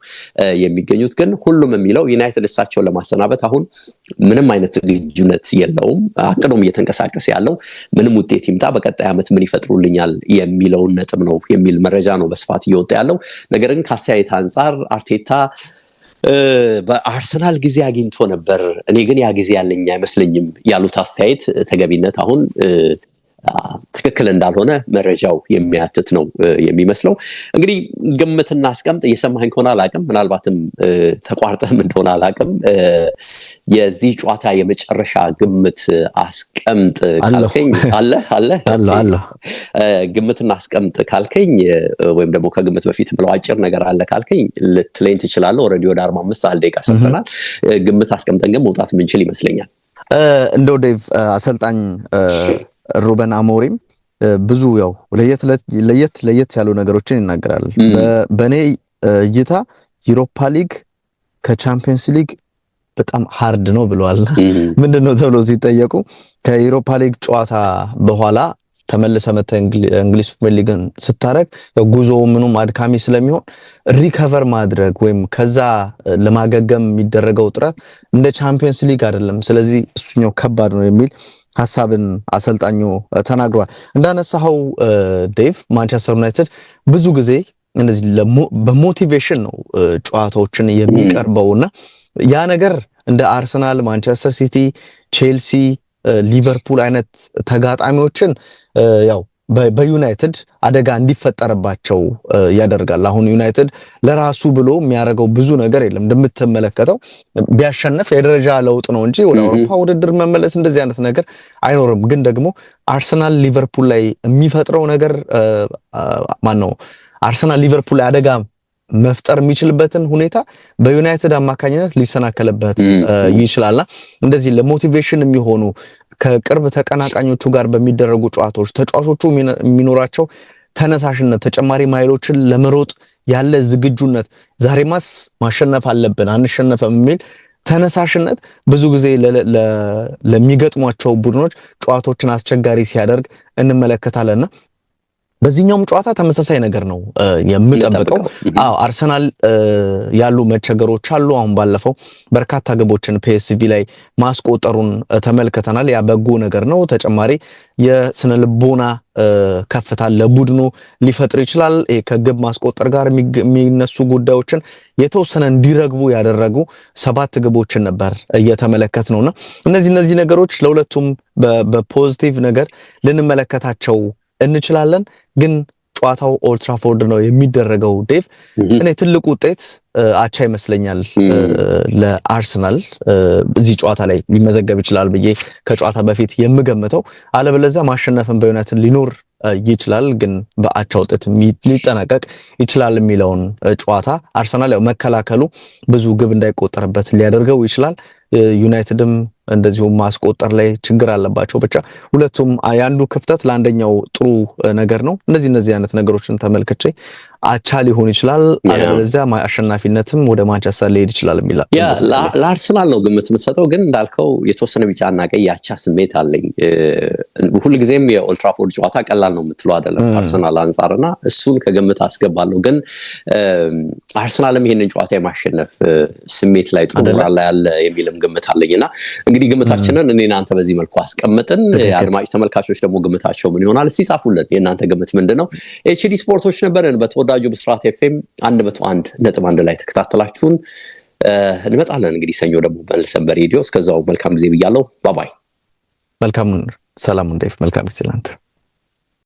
S2: የሚገኙት። ግን ሁሉም የሚለው ዩናይትድ እሳቸውን ለማሰናበት አሁን ምንም አይነት ዝግጁነት የለውም። አቅዶም እየተንቀሳቀሰ ያለው ምንም ውጤት ይምጣ በቀጣይ ዓመት ምን ይፈጥሩልኛል የሚለውን ነጥብ ነው የሚል መረጃ ነው በስፋት እየወጣ ያለው። ነገር ግን ከአስተያየት አንጻር አርቴታ በአርሰናል ጊዜ አግኝቶ ነበር፣ እኔ ግን ያ ጊዜ ያለኝ አይመስለኝም ያሉት አስተያየት ተገቢነት አሁን ትክክል እንዳልሆነ መረጃው የሚያትት ነው የሚመስለው። እንግዲህ ግምትና አስቀምጥ እየሰማኸኝ ከሆነ አላቅም፣ ምናልባትም ተቋርጠህም እንደሆነ አላቅም። የዚህ ጨዋታ የመጨረሻ ግምት አስቀምጥ ካልከኝ አለ ግምትና አስቀምጥ ካልከኝ ወይም ደግሞ ከግምት በፊት ብለው አጭር ነገር አለ ካልከኝ ልትለኝ ትችላለህ። ኦልሬዲ ወደ 45 ደቂቃ ሰጥተናል። ግምት አስቀምጠን ግን መውጣት ምንችል ይመስለኛል።
S3: እንደው ዴቭ አሰልጣኝ ሩበን አሞሪም ብዙ ያው ለየት ያሉ ነገሮችን ይናገራል። በኔ እይታ ዩሮፓ ሊግ ከቻምፒየንስ ሊግ በጣም ሃርድ ነው ብለዋል። ምንድነው ተብሎ ሲጠየቁ ከዩሮፓ ሊግ ጨዋታ በኋላ ተመልሰ መተ እንግሊዝ ፕሪሚየር ሊግን ስታረግ ጉዞው ምኑም አድካሚ ስለሚሆን ሪከቨር ማድረግ ወይም ከዛ ለማገገም የሚደረገው ጥረት እንደ ቻምፒየንስ ሊግ አይደለም። ስለዚህ እሱኛው ከባድ ነው የሚል ሐሳብን አሰልጣኙ ተናግሯል። እንዳነሳው ዴቭ ማንቸስተር ዩናይትድ ብዙ ጊዜ እንደዚህ በሞቲቬሽን ነው ጨዋታዎችን የሚቀርበውና ያ ነገር እንደ አርሰናል፣ ማንቸስተር ሲቲ፣ ቼልሲ፣ ሊቨርፑል አይነት ተጋጣሚዎችን ያው በዩናይትድ አደጋ እንዲፈጠርባቸው ያደርጋል። አሁን ዩናይትድ ለራሱ ብሎ የሚያደርገው ብዙ ነገር የለም። እንደምትመለከተው ቢያሸነፍ የደረጃ ለውጥ ነው እንጂ ወደ አውሮፓ ውድድር መመለስ እንደዚህ አይነት ነገር አይኖርም። ግን ደግሞ አርሰናል ሊቨርፑል ላይ የሚፈጥረው ነገር ማነው አርሰናል ሊቨርፑል ላይ አደጋ መፍጠር የሚችልበትን ሁኔታ በዩናይትድ አማካኝነት ሊሰናከልበት ይችላልና እንደዚህ ለሞቲቬሽን የሚሆኑ ከቅርብ ተቀናቃኞቹ ጋር በሚደረጉ ጨዋታዎች ተጫዋቾቹ የሚኖራቸው ተነሳሽነት ተጨማሪ ማይሎችን ለመሮጥ ያለ ዝግጁነት ዛሬማስ ማሸነፍ አለብን አንሸነፈም የሚል ተነሳሽነት ብዙ ጊዜ ለሚገጥሟቸው ቡድኖች ጨዋታዎችን አስቸጋሪ ሲያደርግ እንመለከታለንና በዚህኛውም ጨዋታ ተመሳሳይ ነገር ነው የምጠብቀው። አርሰናል ያሉ መቸገሮች አሉ። አሁን ባለፈው በርካታ ግቦችን ፒኤስቪ ላይ ማስቆጠሩን ተመልክተናል። ያ በጎ ነገር ነው። ተጨማሪ የስነ ልቦና ከፍታ ለቡድኑ ሊፈጥር ይችላል። ከግብ ማስቆጠር ጋር የሚነሱ ጉዳዮችን የተወሰነ እንዲረግቡ ያደረጉ 7 ግቦችን ነበር እየተመለከት ነውና እነዚህ ነገሮች ለሁለቱም በፖዚቲቭ ነገር ልንመለከታቸው እንችላለን። ግን ጨዋታው ኦልድ ትራፎርድ ነው የሚደረገው ዴቭ እኔ ትልቁ ውጤት አቻ ይመስለኛል ለአርሰናል እዚህ ጨዋታ ላይ ሊመዘገብ ይችላል ብዬ ከጨዋታ በፊት የምገምተው አለበለዚያ ማሸነፍን በዩናይትድ ሊኖር ይችላል ግን በአቻ ውጤት ሊጠናቀቅ ይችላል የሚለውን ጨዋታ አርሰናል ያው መከላከሉ ብዙ ግብ እንዳይቆጠርበት ሊያደርገው ይችላል ዩናይትድም እንደዚሁ ማስቆጠር ላይ ችግር አለባቸው ብቻ ሁለቱም ያንዱ ክፍተት ለአንደኛው ጥሩ ነገር ነው እነዚህ አይነት ነገሮችን ተመልክቼ አቻ ሊሆን ይችላል አለበለዚያ አሸናፊነትም ወደ ማንቸስተር ሊሄድ ይችላል የሚላል
S2: ለአርሰናል ነው ግምት የምትሰጠው ግን እንዳልከው የተወሰነ ቢጫና ቀይ አቻ ስሜት አለኝ ሁልጊዜም የኦልድ ትራፎርድ ጨዋታ ቀላል ነው የምትለው አይደለም አርሰናል አንፃርና እሱን ከግምት አስገባለሁ ግን አርሰናልም ይሄንን ጨዋታ የማሸነፍ ስሜት ላይ ጥሩ ላይ ያለ የሚልም ግምት አለኝና እንግዲህ ግምታችንን እኔና አንተ በዚህ መልኩ አስቀምጠን አድማጭ ተመልካቾች ደግሞ ግምታቸው ምን ይሆናል እስቲ ጻፉልን የናንተ ግምት ምንድነው ኤችዲ ስፖርቶች ነበርን በተወዳጁ ብስራት ኤፍኤም 101.1 ላይ ተከታተላችሁን እንመጣለን እንግዲህ ሰኞ ደግሞ መልሰን በሬዲዮ እስከዛው መልካም ጊዜ ብያለሁ ባይ ባይ
S3: መልካም ሰላም እንዴት መልካም ጊዜ ላንተ